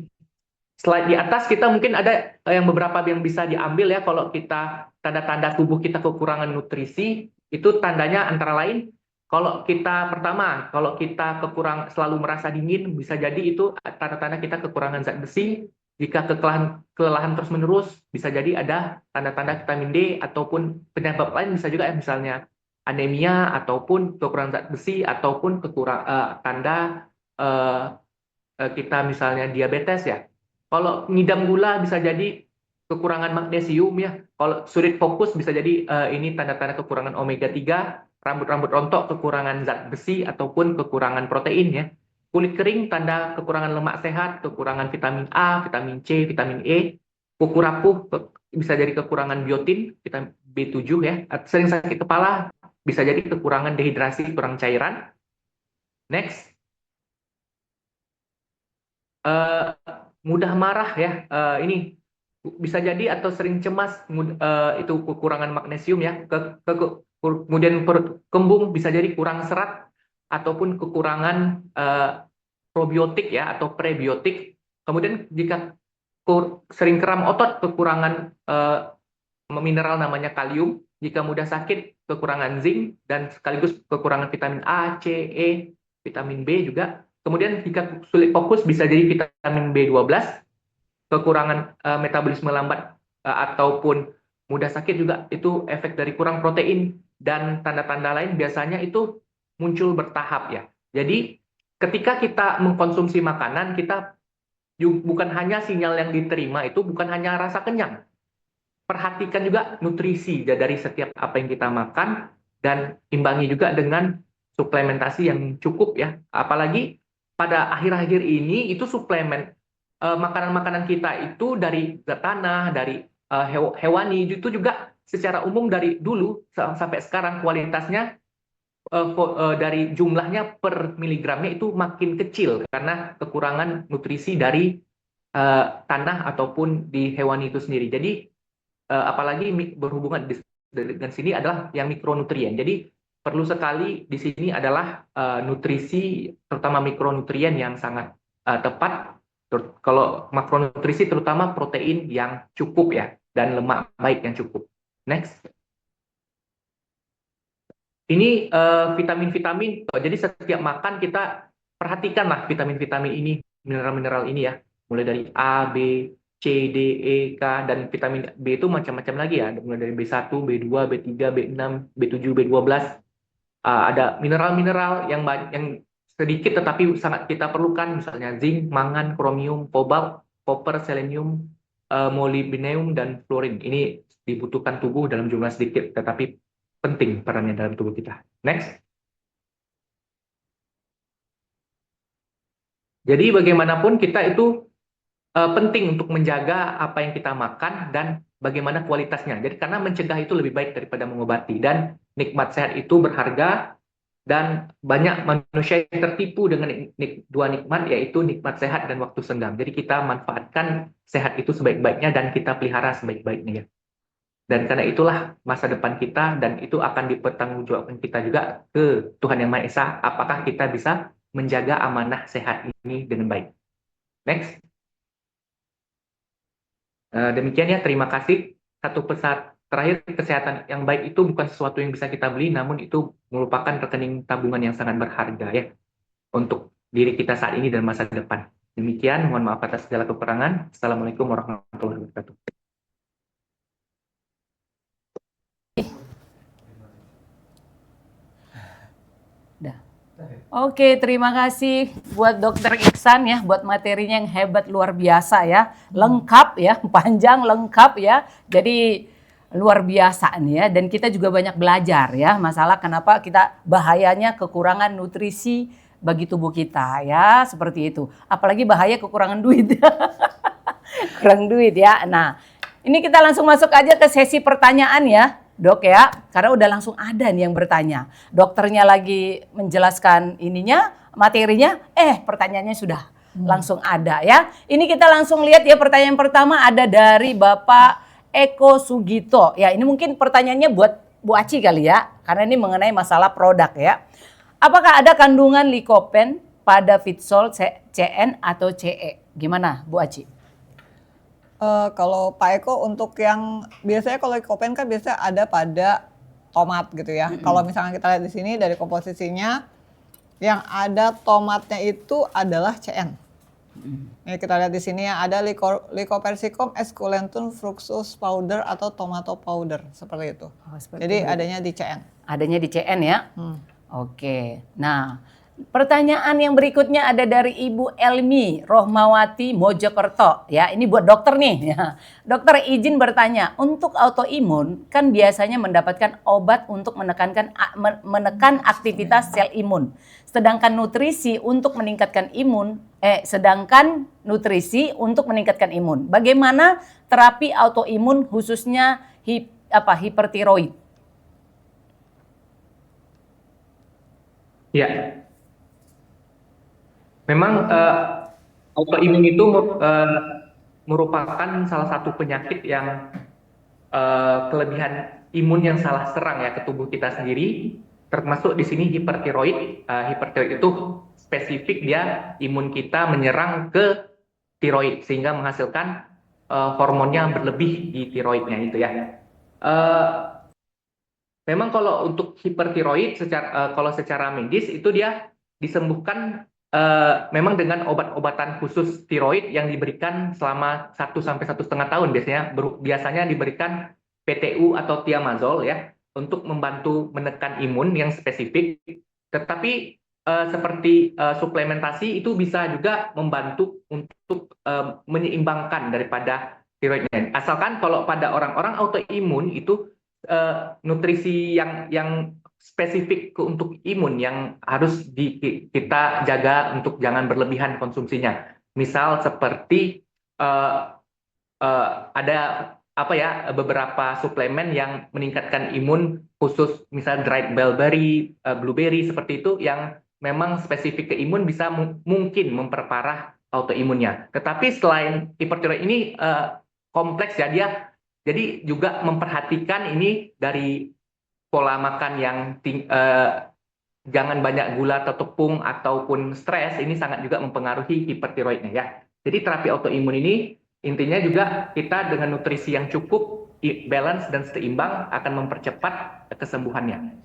slide di atas kita mungkin ada yang beberapa yang bisa diambil ya kalau kita tanda-tanda tubuh kita kekurangan nutrisi itu tandanya antara lain kalau kita selalu merasa dingin bisa jadi itu tanda-tanda kita kekurangan zat besi. Jika kelelahan terus-menerus bisa jadi ada tanda-tanda vitamin D ataupun penyebab lain bisa juga ya misalnya anemia ataupun kekurangan zat besi ataupun tanda kita misalnya diabetes ya. Kalau ngidam gula bisa jadi kekurangan magnesium ya. Kalau sulit fokus bisa jadi ini tanda-tanda kekurangan omega 3, rambut-rambut rontok kekurangan zat besi ataupun kekurangan protein ya. Kulit kering tanda kekurangan lemak sehat, kekurangan vitamin A, vitamin C, vitamin E. Kuku rapuh bisa jadi kekurangan biotin, vitamin B7 ya. Sering sakit kepala bisa jadi kekurangan dehidrasi, kurang cairan. Next. Mudah marah ya, ini bisa jadi atau sering cemas itu kekurangan magnesium ya, kemudian perut kembung bisa jadi kurang serat ataupun kekurangan probiotik ya atau prebiotik. Kemudian jika sering kram otot kekurangan mineral namanya kalium, jika mudah sakit kekurangan zinc dan sekaligus kekurangan vitamin A, C, E, vitamin B juga. Kemudian jika sulit fokus bisa jadi vitamin B12, kekurangan metabolisme lambat ataupun mudah sakit juga itu efek dari kurang protein dan tanda-tanda lain biasanya itu muncul bertahap ya. Jadi ketika kita mengkonsumsi makanan kita bukan hanya sinyal yang diterima itu bukan hanya rasa kenyang. Perhatikan juga nutrisi dari setiap apa yang kita makan dan imbangi juga dengan suplementasi yang cukup ya. Apalagi pada akhir-akhir ini itu suplemen makanan-makanan kita itu dari zat tanah, dari hewani itu juga secara umum dari dulu sampai sekarang kualitasnya dari jumlahnya per miligramnya itu makin kecil karena kekurangan nutrisi dari tanah ataupun di hewani itu sendiri. Jadi apalagi berhubungan dengan sini adalah yang mikronutrien. Jadi perlu sekali di sini adalah nutrisi terutama mikronutrien yang sangat tepat. Kalau makronutrisi terutama protein yang cukup ya dan lemak baik yang cukup. Next. Ini vitamin-vitamin. Jadi setiap makan kita perhatikanlah vitamin-vitamin ini, mineral-mineral ini ya. Mulai dari A, B, C, D, E, K, dan vitamin B itu macam-macam lagi ya. Mulai dari B1, B2, B3, B6, B7, B12. Ada mineral-mineral yang sedikit tetapi sangat kita perlukan, misalnya zinc, mangan, kromium, kobalt, koper, selenium, molybdenum, dan fluorin. Ini dibutuhkan tubuh dalam jumlah sedikit tetapi penting perannya dalam tubuh kita. Next. Jadi bagaimanapun kita itu penting untuk menjaga apa yang kita makan dan bagaimana kualitasnya. Jadi karena mencegah itu lebih baik daripada mengobati dan nikmat sehat itu berharga dan banyak manusia yang tertipu dengan dua nikmat yaitu nikmat sehat dan waktu senggang. Jadi kita manfaatkan sehat itu sebaik-baiknya dan kita pelihara sebaik-baiknya ya. Dan karena itulah masa depan kita dan itu akan dipertanggungjawabkan kita juga ke Tuhan Yang Maha Esa apakah kita bisa menjaga amanah sehat ini dengan baik. Next. Demikian ya, terima kasih. Satu pesan terakhir, kesehatan yang baik itu bukan sesuatu yang bisa kita beli, namun itu merupakan rekening tabungan yang sangat berharga ya untuk diri kita saat ini dan masa depan. Demikian, mohon maaf atas segala kekurangan. Assalamualaikum warahmatullahi wabarakatuh. Oke, terima kasih buat Dokter Iksan ya, buat materinya yang hebat luar biasa ya, lengkap ya, panjang lengkap ya, jadi luar biasa nih ya, dan kita juga banyak belajar ya, masalah kenapa kita bahayanya kekurangan nutrisi bagi tubuh kita ya, seperti itu, apalagi bahaya kekurangan duit, kurang duit ya. Nah, ini kita langsung masuk aja ke sesi pertanyaan ya. Dok ya, karena udah langsung ada nih yang bertanya. Dokternya lagi menjelaskan ininya, materinya, pertanyaannya sudah langsung ada ya. Ini kita langsung lihat ya, pertanyaan pertama ada dari Bapak Eko Sugito. Ya, ini mungkin pertanyaannya buat Bu Aci kali ya, karena ini mengenai masalah produk ya. Apakah ada kandungan likopen pada Fitsol CN atau CE? Gimana Bu Aci? Kalau Pak Eko untuk yang biasanya kalau likopen kan biasanya ada pada tomat gitu ya. Kalau misalnya kita lihat di sini dari komposisinya yang ada tomatnya itu adalah CN. Ini kita lihat di sini ya, ada Lycopersicum esculentum fructus powder atau tomato powder seperti itu. Jadi adanya di CN. Adanya di CN ya. Oke. Nah, pertanyaan yang berikutnya ada dari Ibu Elmi Rohmawati Mojokerto. Ya, ini buat dokter nih. Ya. Dokter izin bertanya, untuk autoimun kan biasanya mendapatkan obat untuk menekan aktivitas sel imun. Sedangkan nutrisi untuk meningkatkan imun, Bagaimana terapi autoimun khususnya hipertiroid? Ya, memang autoimun itu merupakan salah satu penyakit yang kelebihan imun yang salah serang ya ke tubuh kita sendiri, termasuk di sini hipertiroid. Hipertiroid itu spesifik dia imun kita menyerang ke tiroid sehingga menghasilkan hormonnya berlebih di tiroidnya itu ya. Memang kalau untuk hipertiroid kalau secara medis itu dia disembuhkan memang dengan obat-obatan khusus tiroid yang diberikan selama 1 sampai 1,5 tahun biasanya diberikan PTU atau thiamazole ya untuk membantu menekan imun yang spesifik. Tetapi seperti suplementasi itu bisa juga membantu untuk menyeimbangkan daripada tiroidnya. Asalkan kalau pada orang-orang autoimun itu nutrisi yang spesifik untuk imun yang harus kita jaga untuk jangan berlebihan konsumsinya. Misal seperti ada beberapa suplemen yang meningkatkan imun khusus, misal dried mulberry, blueberry seperti itu yang memang spesifik ke imun bisa mungkin memperparah autoimunnya. Tetapi selain hipertiroid ini kompleks ya dia. Jadi juga memperhatikan ini dari pola makan yang jangan banyak gula atau tepung ataupun stres, ini sangat juga mempengaruhi hipertiroidnya ya. Jadi terapi autoimun ini intinya juga kita dengan nutrisi yang cukup, balance dan seimbang akan mempercepat kesembuhannya.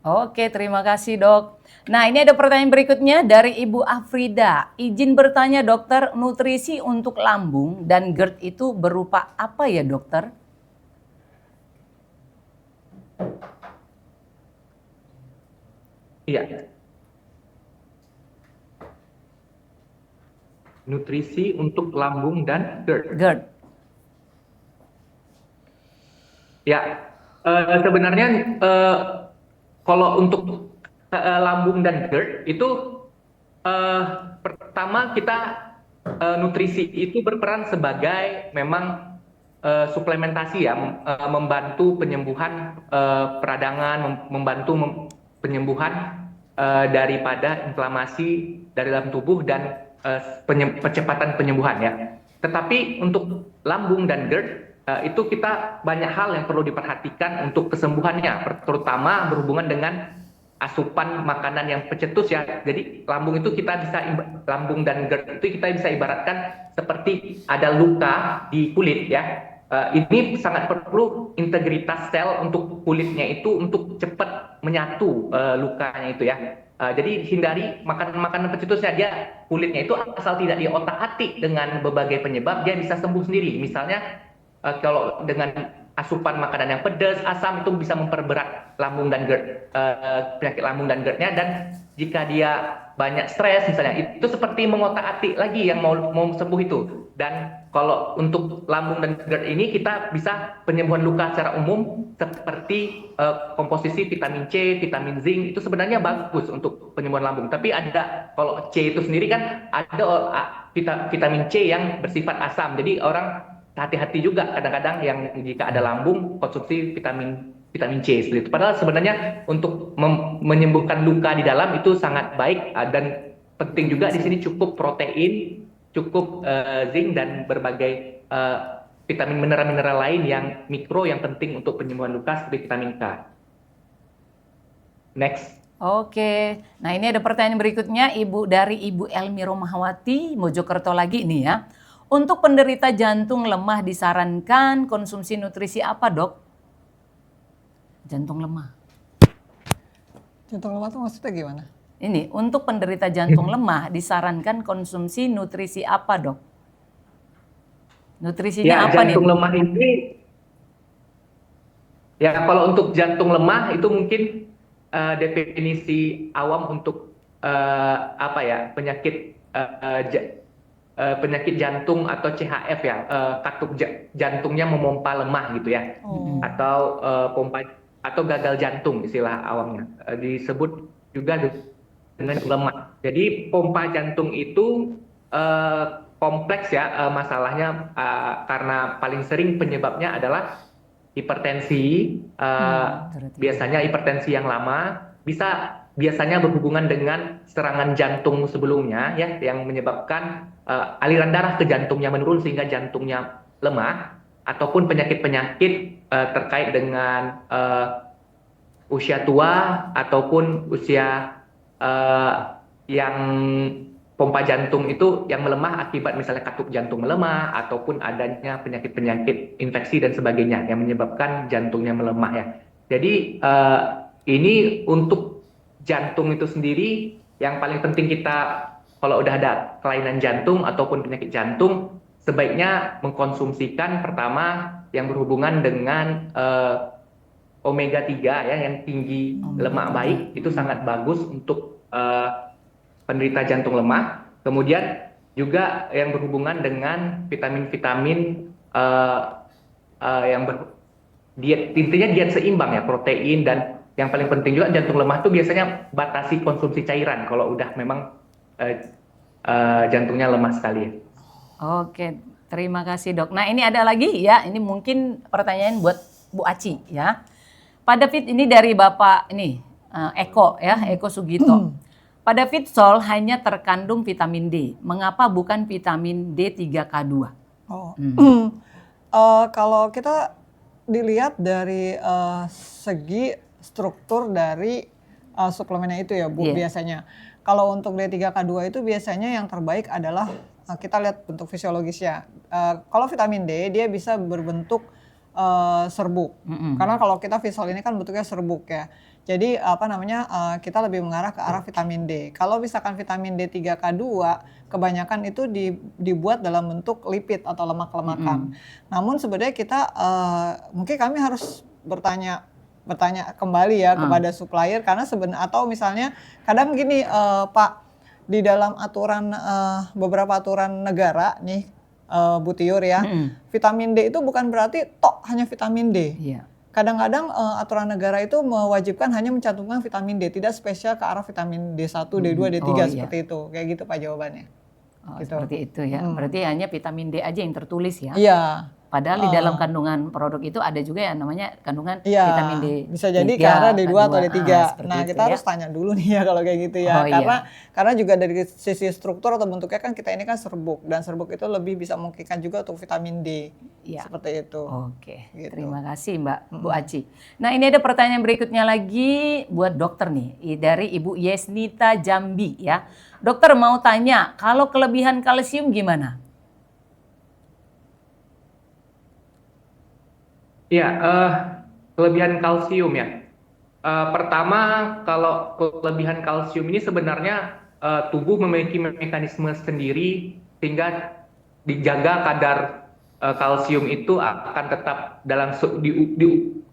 Oke, terima kasih dok. Nah, ini ada pertanyaan berikutnya dari Ibu Afrida. Izin bertanya dokter, nutrisi untuk lambung dan GERD itu berupa apa ya dokter? Iya. Nutrisi untuk lambung dan GERD. GERD. Ya, sebenarnya kalau untuk lambung dan GERD itu pertama kita nutrisi itu berperan sebagai memang suplementasi ya, membantu penyembuhan peradangan, membantu penyembuhan daripada inflamasi dari dalam tubuh dan percepatan penyembuhan ya. Tetapi untuk lambung dan GERD itu kita banyak hal yang perlu diperhatikan untuk kesembuhannya, terutama berhubungan dengan asupan makanan yang pencetus ya. Jadi lambung lambung dan GERD itu kita bisa ibaratkan seperti ada luka di kulit ya. Ini sangat perlu integritas sel untuk kulitnya itu untuk cepat menyatu lukanya itu ya. Jadi hindari makanan-makanan pencetusnya, dia kulitnya itu asal tidak diotak-atik dengan berbagai penyebab dia bisa sembuh sendiri. Misalnya kalau dengan asupan makanan yang pedas, asam itu bisa memperberat lambung dan GERD, penyakit lambung dan GERD-nya. Dan jika dia banyak stres misalnya, itu seperti mengotak-atik lagi yang mau sembuh itu. Dan kalau untuk lambung dan GERD ini kita bisa penyembuhan luka secara umum seperti komposisi vitamin C, vitamin zinc itu sebenarnya bagus untuk penyembuhan lambung. Tapi ada kalau C itu sendiri kan ada vitamin C yang bersifat asam. Jadi orang hati-hati juga kadang-kadang yang jika ada lambung konsumsi vitamin C seperti itu. Padahal sebenarnya untuk menyembuhkan luka di dalam itu sangat baik, dan penting juga di sini cukup protein, cukup zinc dan berbagai vitamin mineral-mineral lain yang mikro yang penting untuk penyembuhan luka seperti vitamin K. Next. Oke, nah ini ada pertanyaan berikutnya dari Ibu Elmi Romahwati, Mojokerto lagi nih ya. Untuk penderita jantung lemah disarankan konsumsi nutrisi apa, Dok? Jantung lemah. Jantung lemah tuh maksudnya gimana? Ini untuk penderita jantung lemah disarankan konsumsi nutrisi apa, Dok? Nutrisinya Ya, apa nih? jantung lemah ini, ya kalau untuk jantung lemah itu mungkin definisi awam untuk penyakit penyakit jantung atau CHF ya, katup jantungnya memompa lemah gitu ya, atau pompa atau gagal jantung istilah awamnya, disebut juga dengan lemah. Jadi pompa jantung itu kompleks ya masalahnya, karena paling sering penyebabnya adalah hipertensi, biasanya hipertensi yang lama, biasanya berhubungan dengan serangan jantung sebelumnya ya, yang menyebabkan aliran darah ke jantungnya menurun sehingga jantungnya lemah, ataupun penyakit-penyakit terkait dengan usia tua ataupun usia yang pompa jantung itu yang melemah akibat misalnya katup jantung melemah ataupun adanya penyakit-penyakit infeksi dan sebagainya yang menyebabkan jantungnya melemah ya. Jadi ini untuk jantung itu sendiri yang paling penting kita kalau udah ada kelainan jantung ataupun penyakit jantung sebaiknya mengkonsumsikan pertama yang berhubungan dengan omega 3 ya, yang tinggi lemak baik itu sangat bagus untuk penderita jantung lemah. Kemudian juga yang berhubungan dengan vitamin-vitamin yang intinya diet seimbang ya, protein, dan yang paling penting juga jantung lemah itu biasanya batasi konsumsi cairan kalau udah memang jantungnya lemah sekali ya. Oke, terima kasih, Dok. Nah, ini ada lagi ya, ini mungkin pertanyaan buat Bu Aci ya. Pak David, ini dari Bapak ini Eko ya, Eko Sugito. Pada Fitsol hanya terkandung vitamin D. Mengapa bukan vitamin D3K2? Kalau kita dilihat dari segi struktur dari suplemennya itu ya Bu, biasanya. Kalau untuk D3K2 itu biasanya yang terbaik adalah kita lihat bentuk fisiologisnya. Kalau vitamin D dia bisa berbentuk serbuk. Karena kalau kita Fitsol ini kan bentuknya serbuk ya. Jadi kita lebih mengarah ke arah vitamin D. Kalau misalkan vitamin D3K2 kebanyakan itu dibuat dalam bentuk lipid atau lemak-lemakan. Namun sebenarnya kita mungkin kami harus bertanya kembali ya kepada supplier, karena atau misalnya kadang gini Pak, di dalam aturan beberapa aturan negara nih Bu Tiur ya, vitamin D itu bukan berarti hanya vitamin D. Iya. Kadang-kadang aturan negara itu mewajibkan hanya mencantumkan vitamin D, tidak spesial ke arah vitamin D1, D2, D3 seperti itu. Kayak gitu Pak jawabannya. Gitu. Seperti itu ya. Berarti hanya vitamin D aja yang tertulis ya. Iya. Padahal di dalam kandungan produk itu ada juga yang namanya kandungan vitamin D. Bisa jadi karena D2 atau D3. Nah, kita harus tanya dulu nih ya kalau kayak gitu ya. Karena juga dari sisi struktur atau bentuknya kan kita ini kan serbuk, dan serbuk itu lebih bisa memungkinkan juga untuk vitamin D. Seperti itu. Oke. Gitu. Terima kasih Mbak Bu Aci. Nah, ini ada pertanyaan berikutnya lagi buat dokter nih dari Ibu Yesnita Jambi ya. Dokter mau tanya, kalau kelebihan kalsium gimana? Ya, kelebihan kalsium ya. Pertama, kalau kelebihan kalsium ini sebenarnya tubuh memiliki mekanisme sendiri sehingga dijaga kadar kalsium itu akan tetap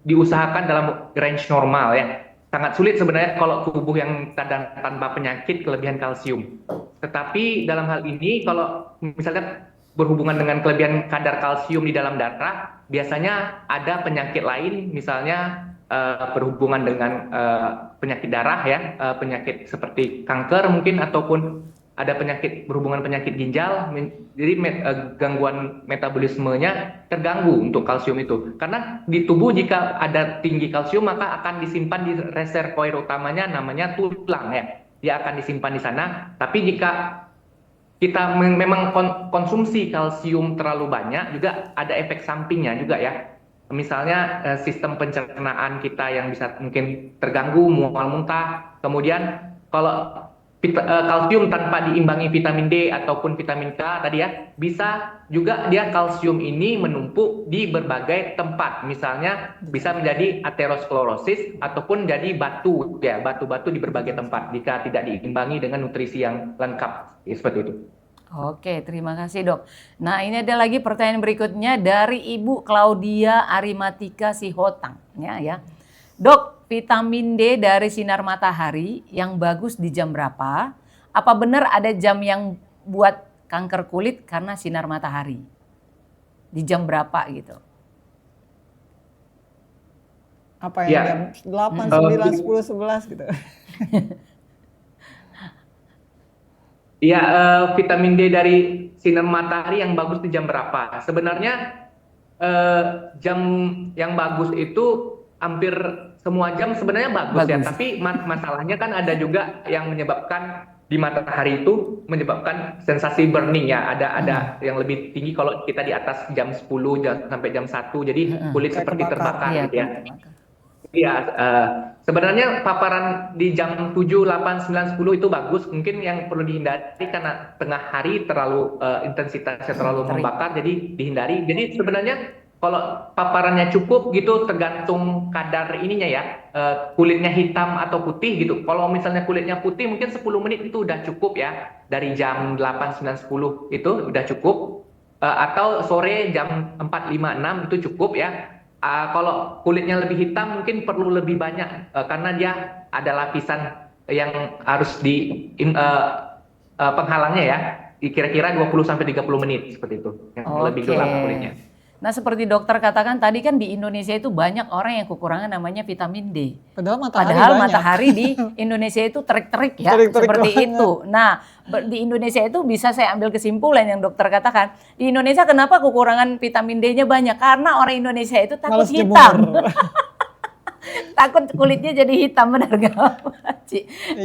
diusahakan dalam range normal ya. Sangat sulit sebenarnya kalau tubuh yang tanpa penyakit kelebihan kalsium. Tetapi dalam hal ini kalau misalnya berhubungan dengan kelebihan kadar kalsium di dalam darah, biasanya ada penyakit lain, misalnya berhubungan dengan penyakit darah ya, penyakit seperti kanker mungkin, ataupun ada penyakit berhubungan penyakit ginjal, jadi gangguan metabolismenya terganggu untuk kalsium itu. Karena di tubuh jika ada tinggi kalsium maka akan disimpan di reservoir utamanya namanya tulang ya. Dia akan disimpan di sana. Tapi jika kita memang konsumsi kalsium terlalu banyak juga ada efek sampingnya juga ya. Misalnya sistem pencernaan kita yang bisa mungkin terganggu, mual muntah. Kemudian kalau kalsium tanpa diimbangi vitamin D ataupun vitamin K tadi ya, bisa juga dia kalsium ini menumpuk di berbagai tempat. Misalnya bisa menjadi aterosklerosis ataupun jadi batu ya, batu-batu di berbagai tempat jika tidak diimbangi dengan nutrisi yang lengkap. Ya, seperti itu. Oke, terima kasih dok. Nah ini ada lagi pertanyaan berikutnya dari Ibu Claudia Arimatika Sihotang. Ya. Dok, vitamin D dari sinar matahari yang bagus di jam berapa? Apa benar ada jam yang buat kanker kulit karena sinar matahari? Di jam berapa gitu? Apa yang jam 8, 9, 10, 11 gitu? Iya, vitamin D dari sinar matahari yang bagus di jam berapa? Sebenarnya jam yang bagus itu hampir semua jam sebenarnya bagus. Ya, tapi masalahnya kan ada juga yang menyebabkan di matahari itu menyebabkan sensasi burning ya. Ada yang lebih tinggi kalau kita di atas jam 10 sampai jam 1, jadi kulit seperti terbakar gitu ya. Iya, sebenarnya paparan di jam 7, 8, 9, 10 itu bagus. Mungkin yang perlu dihindari karena tengah hari terlalu intensitasnya terlalu membakar, jadi dihindari. Jadi sebenarnya kalau paparannya cukup gitu, tergantung kadar ininya ya, kulitnya hitam atau putih gitu. Kalau misalnya kulitnya putih mungkin 10 menit itu udah cukup ya, dari jam 8, 9, 10 itu udah cukup. Atau sore jam 4, 5, 6 itu cukup ya. Kalau kulitnya lebih hitam mungkin perlu lebih banyak karena dia ada lapisan yang harus di penghalangnya ya, kira-kira 20-30 menit seperti itu, yang lebih gelap kulitnya. Nah seperti dokter katakan tadi kan di Indonesia itu banyak orang yang kekurangan namanya vitamin D. Padahal matahari di Indonesia itu terik-terik ya, seperti itu. Nah di Indonesia itu bisa saya ambil kesimpulan yang dokter katakan. Di Indonesia kenapa kekurangan vitamin D-nya banyak? Karena orang Indonesia itu takut hitam. Takut kulitnya jadi hitam, benar gak?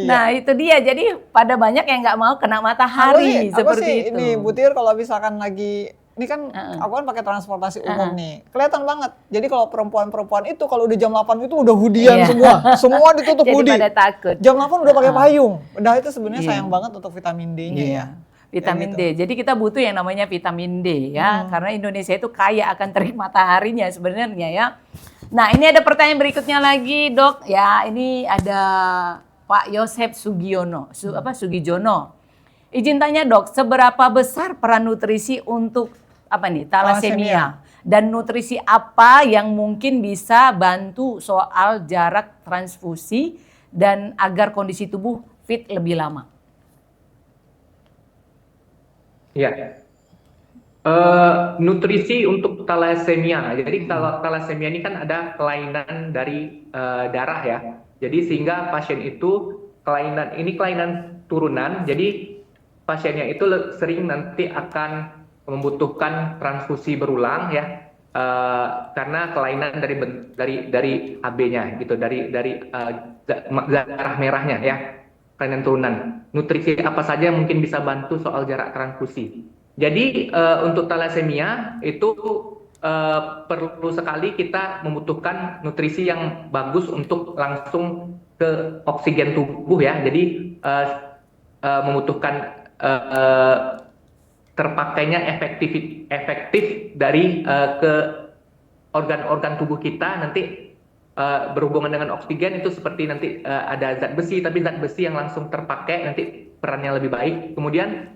Nah itu dia, jadi pada banyak yang nggak mau kena matahari seperti itu. Ini butir kalau misalkan lagi ini kan aku kan pakai transportasi umum nih, kelihatan banget. Jadi kalau perempuan-perempuan itu kalau udah jam 8 itu udah hoodie-an semua ditutup hoodie. Pada takut. Jam 8 udah pakai payung. Udah itu sebenarnya sayang banget untuk vitamin D-nya ya. Vitamin D. Jadi kita butuh yang namanya vitamin D ya, karena Indonesia itu kaya akan terik mataharinya sebenarnya ya. Nah ini ada pertanyaan berikutnya lagi dok. Ya ini ada Pak Yosep Sugijono. Izin tanya dok, seberapa besar peran nutrisi untuk thalassemia? Dan nutrisi apa yang mungkin bisa bantu soal jarak transfusi dan agar kondisi tubuh fit lebih lama? Ya, nutrisi untuk thalassemia. Jadi kalau thalassemia ini kan ada kelainan dari darah ya. Jadi sehingga pasien itu kelainan turunan. Jadi pasiennya itu sering nanti akan membutuhkan transfusi berulang ya, karena kelainan dari AB-nya gitu, dari darah merahnya ya, kelainan turunan. Nutrisi apa saja mungkin bisa bantu soal jarak transfusi. Jadi untuk thalassemia itu perlu sekali kita membutuhkan nutrisi yang bagus untuk langsung ke oksigen tubuh ya. Jadi membutuhkan terpakainya efektif dari ke organ-organ tubuh kita nanti berhubungan dengan oksigen itu seperti nanti ada zat besi, tapi zat besi yang langsung terpakai nanti perannya lebih baik. Kemudian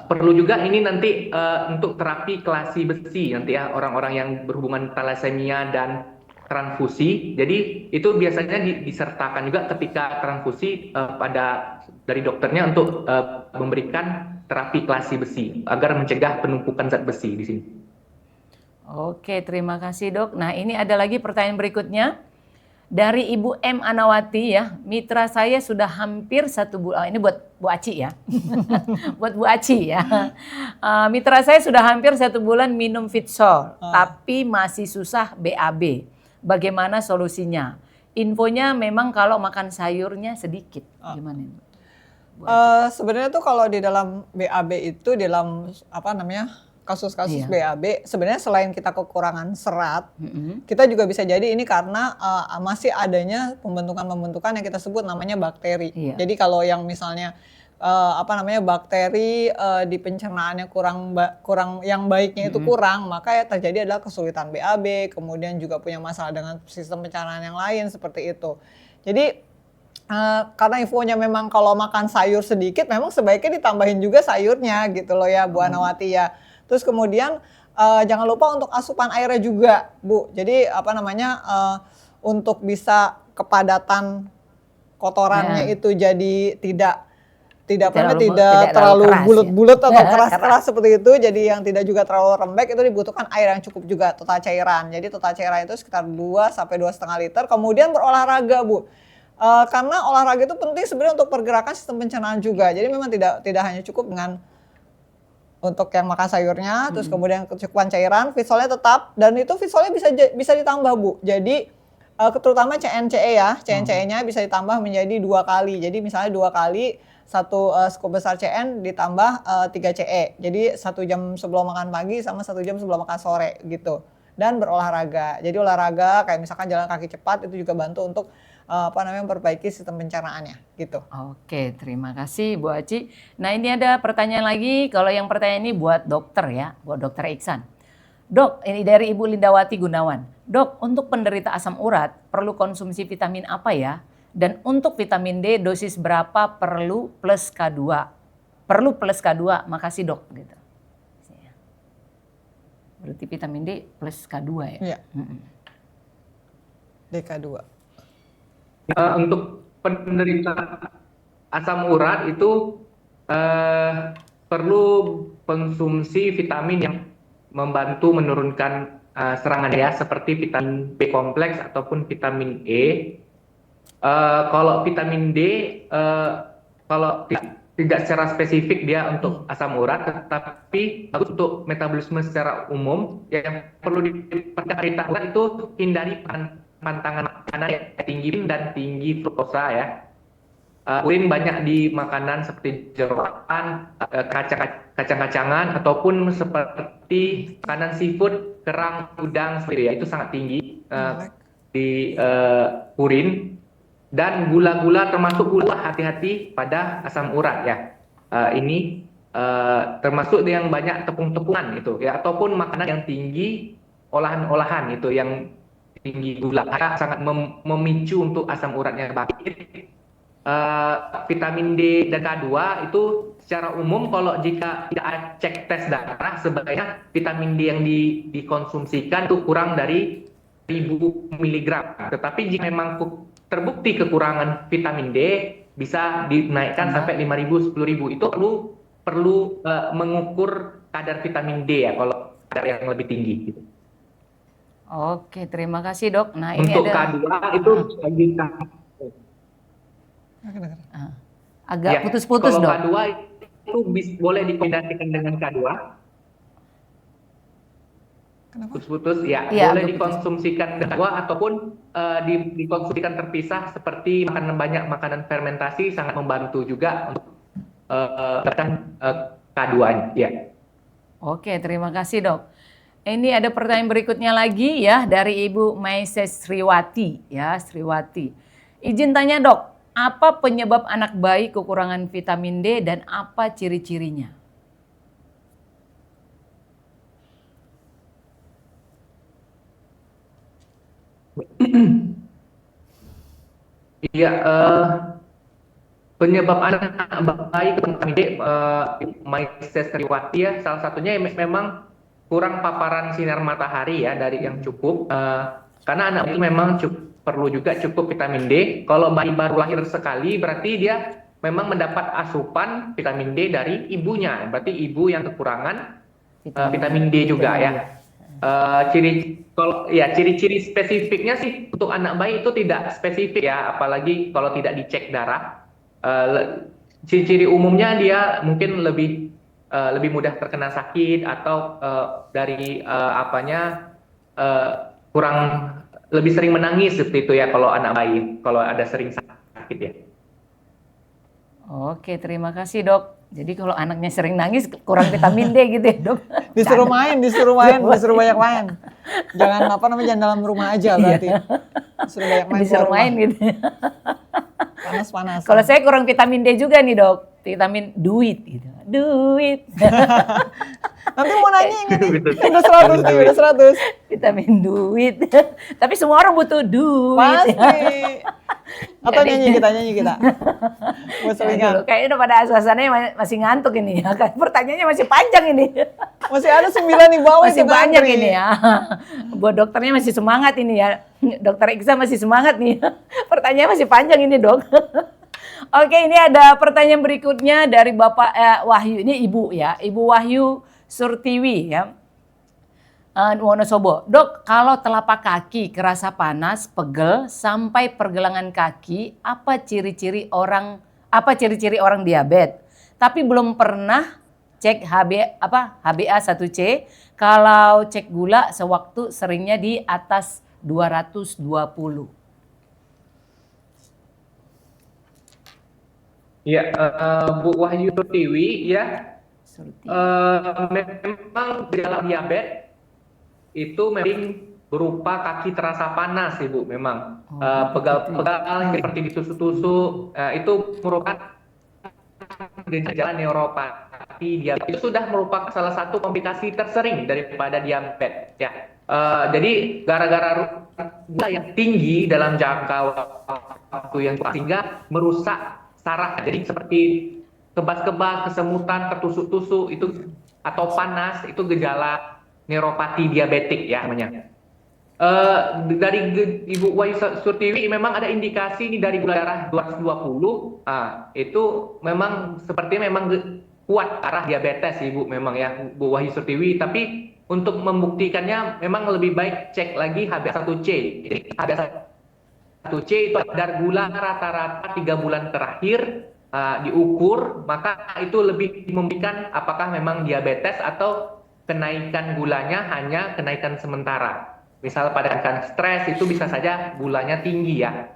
perlu juga ini nanti untuk terapi kelasi besi nanti ya, orang-orang yang berhubungan thalassemia dan transfusi. Jadi itu biasanya disertakan juga ketika transfusi dari dokternya untuk memberikan terapi kelasi besi agar mencegah penumpukan zat besi di sini. Oke, terima kasih dok. Nah ini ada lagi pertanyaan berikutnya Dari Ibu M. Anawati ya, mitra saya sudah hampir 1 bulan, ini buat Bu Aci ya, buat Bu Aci ya. Mitra saya sudah hampir 1 bulan minum Fitsol, tapi masih susah BAB. Bagaimana solusinya? Infonya memang kalau makan sayurnya sedikit, gimana ini? Sebenarnya tuh kalau di dalam BAB itu, di dalam apa namanya, kasus-kasus BAB, sebenarnya selain kita kekurangan serat, kita juga bisa jadi ini karena masih adanya pembentukan-pembentukan yang kita sebut namanya bakteri. Jadi kalau yang misalnya apa namanya, bakteri di pencernaannya kurang yang baiknya itu kurang, maka ya terjadi adalah kesulitan BAB, kemudian juga punya masalah dengan sistem pencernaan yang lain seperti itu. Jadi karena infonya memang kalau makan sayur sedikit, memang sebaiknya ditambahin juga sayurnya gitu loh ya Bu Anawati ya. Terus kemudian jangan lupa untuk asupan airnya juga Bu. Jadi apa namanya, untuk bisa kepadatan kotorannya itu jadi tidak terlalu bulat-bulat atau keras-keras seperti itu. Jadi yang tidak juga terlalu lembek, itu dibutuhkan air yang cukup juga, total cairan. Jadi total cairan itu sekitar 2 sampai 2,5 liter. Kemudian berolahraga Bu. Karena olahraga itu penting sebenarnya untuk pergerakan sistem pencernaan juga. Jadi memang tidak hanya cukup dengan untuk yang makan sayurnya, terus kemudian kecukupan cairan, Fitsolnya tetap, dan itu Fitsolnya bisa ditambah Bu. Jadi terutama CNCE ya, CNCE-nya bisa ditambah menjadi 2 kali. Jadi misalnya 2 kali 1 scoop besar CN ditambah 3 CE. Jadi 1 jam sebelum makan pagi sama 1 jam sebelum makan sore gitu. Dan berolahraga. Jadi olahraga kayak misalkan jalan kaki cepat itu juga bantu untuk memperbaiki sistem pencernaannya gitu. Oke, terima kasih Bu Aci. Nah ini ada pertanyaan lagi, kalau yang pertanyaan ini buat dokter ya, buat dokter Iksan. Dok, ini dari Ibu Lindawati Gunawan. Dok, untuk penderita asam urat perlu konsumsi vitamin apa ya? Dan untuk vitamin D dosis berapa perlu plus K2? Perlu plus K2, makasih dok. Gitu. Berarti vitamin D plus K2 ya? Iya. DK2. Untuk penderita asam urat itu perlu konsumsi vitamin yang membantu menurunkan serangan ya, seperti vitamin B kompleks ataupun vitamin E. Kalau vitamin D, kalau tidak secara spesifik dia untuk asam urat, tetapi untuk metabolisme secara umum yang perlu diperhatikan itu hindari pantangan makanan yang tinggi dan tinggi fruktosa ya. Urin banyak di makanan seperti jeroan, kacang-kacangan ataupun seperti makanan seafood, kerang, udang seperti ya, itu sangat tinggi di urin. Dan gula-gula, termasuk gula, hati-hati pada asam urat ya. Ini termasuk yang banyak tepung-tepungan itu ya, ataupun makanan yang tinggi olahan-olahan itu yang tinggi gula, sangat memicu untuk asam uratnya bangkit. Vitamin D dan K2 itu secara umum kalau jika tidak cek tes darah, sebaiknya vitamin D yang dikonsumsikan itu kurang dari 1000 mg. Tetapi jika memang terbukti kekurangan vitamin D, bisa dinaikkan sampai 5.000, 10.000. Itu perlu mengukur kadar vitamin D ya kalau kadar yang lebih tinggi gitu. Oke, terima kasih dok. Nah ini untuk ada K2 itu agak putus-putus kalau dok. K2 itu boleh dikombinasikan dengan K2. Putus-putus ya, boleh dikonsumsikan K2 ataupun dikonsumsikan terpisah, seperti makan banyak makanan fermentasi sangat membantu juga untuk K2-nya ya. Oke, terima kasih dok. Ini ada pertanyaan berikutnya lagi ya dari Ibu Maises Sriwati ya, Sriwati. Izin tanya dok, apa penyebab anak bayi kekurangan vitamin D dan apa ciri-cirinya? Iya, penyebab anak bayi kekurangan vitamin D, Maises Sriwati ya, salah satunya memang kurang paparan sinar matahari ya dari yang cukup, karena anak itu memang perlu juga cukup vitamin D. Kalau bayi baru lahir sekali berarti dia memang mendapat asupan vitamin D dari ibunya, berarti ibu yang kekurangan vitamin D juga ya. Ciri-ciri spesifiknya sih untuk anak bayi itu tidak spesifik ya, apalagi kalau tidak dicek darah. Ciri-ciri umumnya dia mungkin lebih mudah terkena sakit atau dari kurang lebih sering menangis seperti itu ya kalau anak bayi, kalau ada sering sakit ya. Oke, terima kasih dok. Jadi kalau anaknya sering nangis kurang vitamin D gitu ya dok. Disuruh main, disuruh banyak main. Jangan jangan dalam rumah aja berarti. Disuruh banyak main. Disuruh main gitu. Panas-panas. Kalau saya kurang vitamin D juga nih dok. Vitamin duit gitu. Duit. Nanti mau nanya ini nih. Betul. Udah 100 nih, udah 100. Vitamin duit. Tapi semua orang butuh duit. Pasti. Atau nyanyi kita. Buat selingan. Kayaknya udah pada suasananya masih ngantuk ini ya. Pertanyaannya masih panjang ini. Masih ada 9 di bawah Masih itu banyak ngantri. ini ya. Buat dokternya masih semangat ini ya. Dokter Iksa masih semangat nih. Pertanyaannya masih panjang ini dok. Oke, ini ada pertanyaan berikutnya dari Bapak Wahyu. Ini Ibu ya. Ibu Wahyu Surtiwi ya. Wonosobo. Dok, kalau telapak kaki kerasa panas, pegel sampai pergelangan kaki, apa ciri-ciri orang diabetes? Tapi belum pernah cek HbA1c. Kalau cek gula sewaktu seringnya di atas 220. Ya, Bu Wahyu Tiwi ya, memang gejala diabetes itu memang berupa kaki terasa panas, Ibu. Memang pegal-pegal seperti ditusuk-tusuk, itu merupakan gejala neuropati diabetes. Itu sudah merupakan salah satu komplikasi tersering daripada diabetes. Ya, jadi gara-gara gula yang tinggi dalam jangka waktu yang sehingga merusak saraf. Jadi seperti kebas-kebas, kesemutan, tertusuk-tusuk itu atau panas itu gejala neuropati diabetik ya namanya. Dari Ibu Wahyu Surtiwi memang ada indikasi ini dari gula darah 220. Itu memang kuat arah diabetes Ibu memang ya Bu Wahyu Surtiwi, tapi untuk membuktikannya memang lebih baik cek lagi HbA1c. Jadi HbA1c itu kadar gula rata-rata 3 bulan terakhir diukur, maka itu lebih membuktikan apakah memang diabetes atau kenaikan gulanya hanya kenaikan sementara. Misal pada stres itu bisa saja gulanya tinggi ya.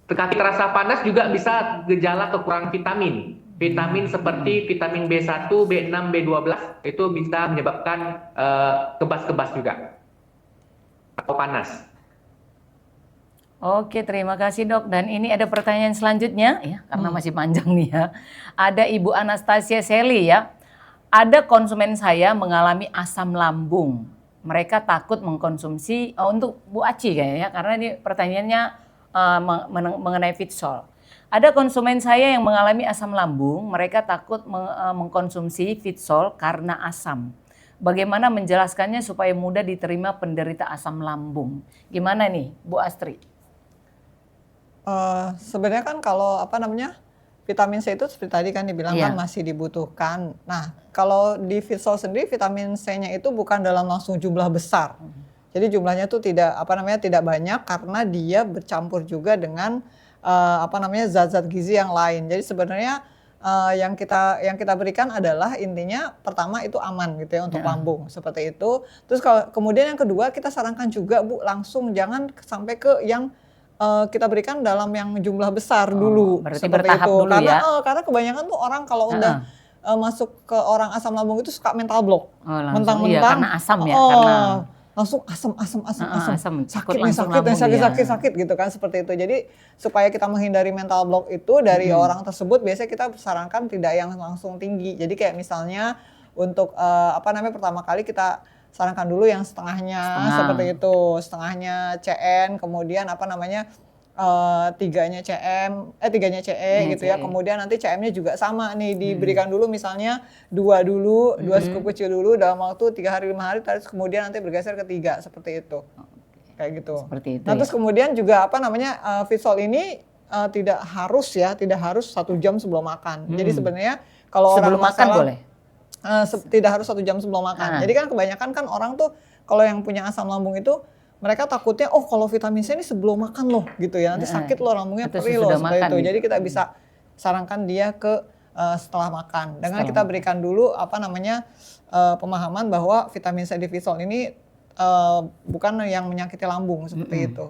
Kaki terasa panas juga bisa gejala kekurangan vitamin. Vitamin seperti vitamin B1, B6, B12 itu bisa menyebabkan kebas-kebas juga atau panas. Oke, terima kasih dok. Dan ini ada pertanyaan selanjutnya ya, karena masih panjang nih ya. Ada Ibu Anastasia Seli ya. Ada konsumen saya mengalami asam lambung. Mereka takut mengkonsumsi untuk Bu Aci kayaknya, karena ini pertanyaannya mengenai Fitsol. Ada konsumen saya yang mengalami asam lambung, mereka takut mengkonsumsi Fitsol karena asam. Bagaimana menjelaskannya supaya mudah diterima penderita asam lambung? Gimana nih, Bu Astri? Sebenarnya kan kalau vitamin C itu seperti tadi kan dibilang kan masih dibutuhkan. Nah, kalau di Fitsol sendiri vitamin C-nya itu bukan dalam langsung jumlah besar. Jadi jumlahnya itu tidak banyak karena dia bercampur juga dengan zat-zat gizi yang lain. Jadi sebenarnya yang kita berikan adalah intinya pertama itu aman gitu ya untuk lambung seperti itu. Terus kemudian yang kedua kita sarankan juga Bu langsung jangan sampai ke yang kita berikan dalam yang jumlah besar dulu. Berarti seperti bertahap itu. dulu ya. Karena kebanyakan tuh orang kalau udah masuk ke orang asam lambung itu suka mental block. Mentang-mentang karena asam ya, karena langsung asam. Sakit gitu kan seperti itu. Jadi supaya kita menghindari mental block itu dari orang tersebut biasanya kita sarankan tidak yang langsung tinggi. Jadi kayak misalnya untuk pertama kali kita sarankan dulu yang setengahnya seperti itu, setengahnya CN, kemudian tiganya CE gitu ya. Kemudian nanti CM-nya juga sama nih diberikan dulu misalnya 2 scoop kecil dulu dalam waktu 3 hari 5 hari, terus kemudian nanti bergeser ke 3 seperti itu. Kayak gitu. Seperti itu. Nah, terus kemudian juga Fitsol ini tidak harus 1 jam sebelum makan. Jadi sebenarnya kalau sebelum orang makan boleh. Tidak harus 1 jam sebelum makan. Jadi kan kebanyakan kan orang tuh kalau yang punya asam lambung itu mereka takutnya kalau vitamin C ini sebelum makan loh gitu ya, nanti sakit loh lambungnya, Atau perih loh sesudah seperti makan itu. gitu. Jadi kita bisa sarankan dia ke setelah makan dengan kita berikan dulu pemahaman bahwa vitamin C di Visol ini bukan yang menyakiti lambung seperti itu.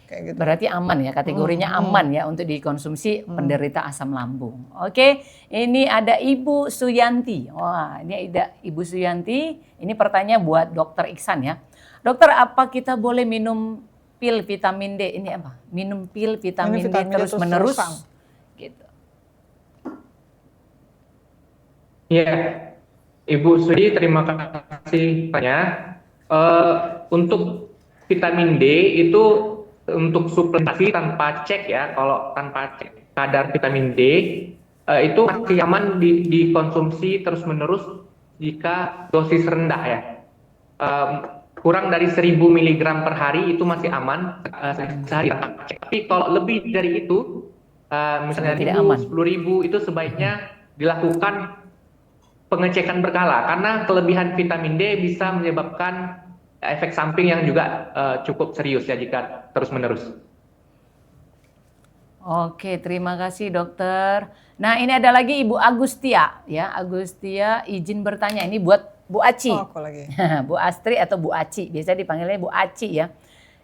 Kayak gitu. Berarti aman ya, kategorinya aman ya untuk dikonsumsi penderita asam lambung. Oke, ini ada Ibu Suyanti. Wah, ini ada Ibu Suyanti. Ini pertanyaan buat Dokter Iksan ya. Dokter, apa kita boleh minum pil vitamin D? Ini apa? Minum pil vitamin D terus-menerus? Gitu. Iya, Ibu Sudi, terima kasih banyak. Untuk vitamin D itu untuk suplementasi tanpa cek ya, kalau tanpa cek kadar vitamin D itu masih aman dikonsumsi terus-menerus jika dosis rendah ya. Kurang dari 1000 mg per hari itu masih aman sehari. Tapi kalau lebih dari itu, misalnya 1000, 10.000 itu sebaiknya dilakukan pengecekan berkala karena kelebihan vitamin D bisa menyebabkan efek samping yang juga cukup serius ya jika terus-menerus. Oke, terima kasih dokter. Nah, ini ada lagi Ibu Agustia ya. Agustia izin bertanya, ini buat Bu Aci. Aku lagi. Bu Astri atau Bu Aci, biasa dipanggilnya Bu Aci ya.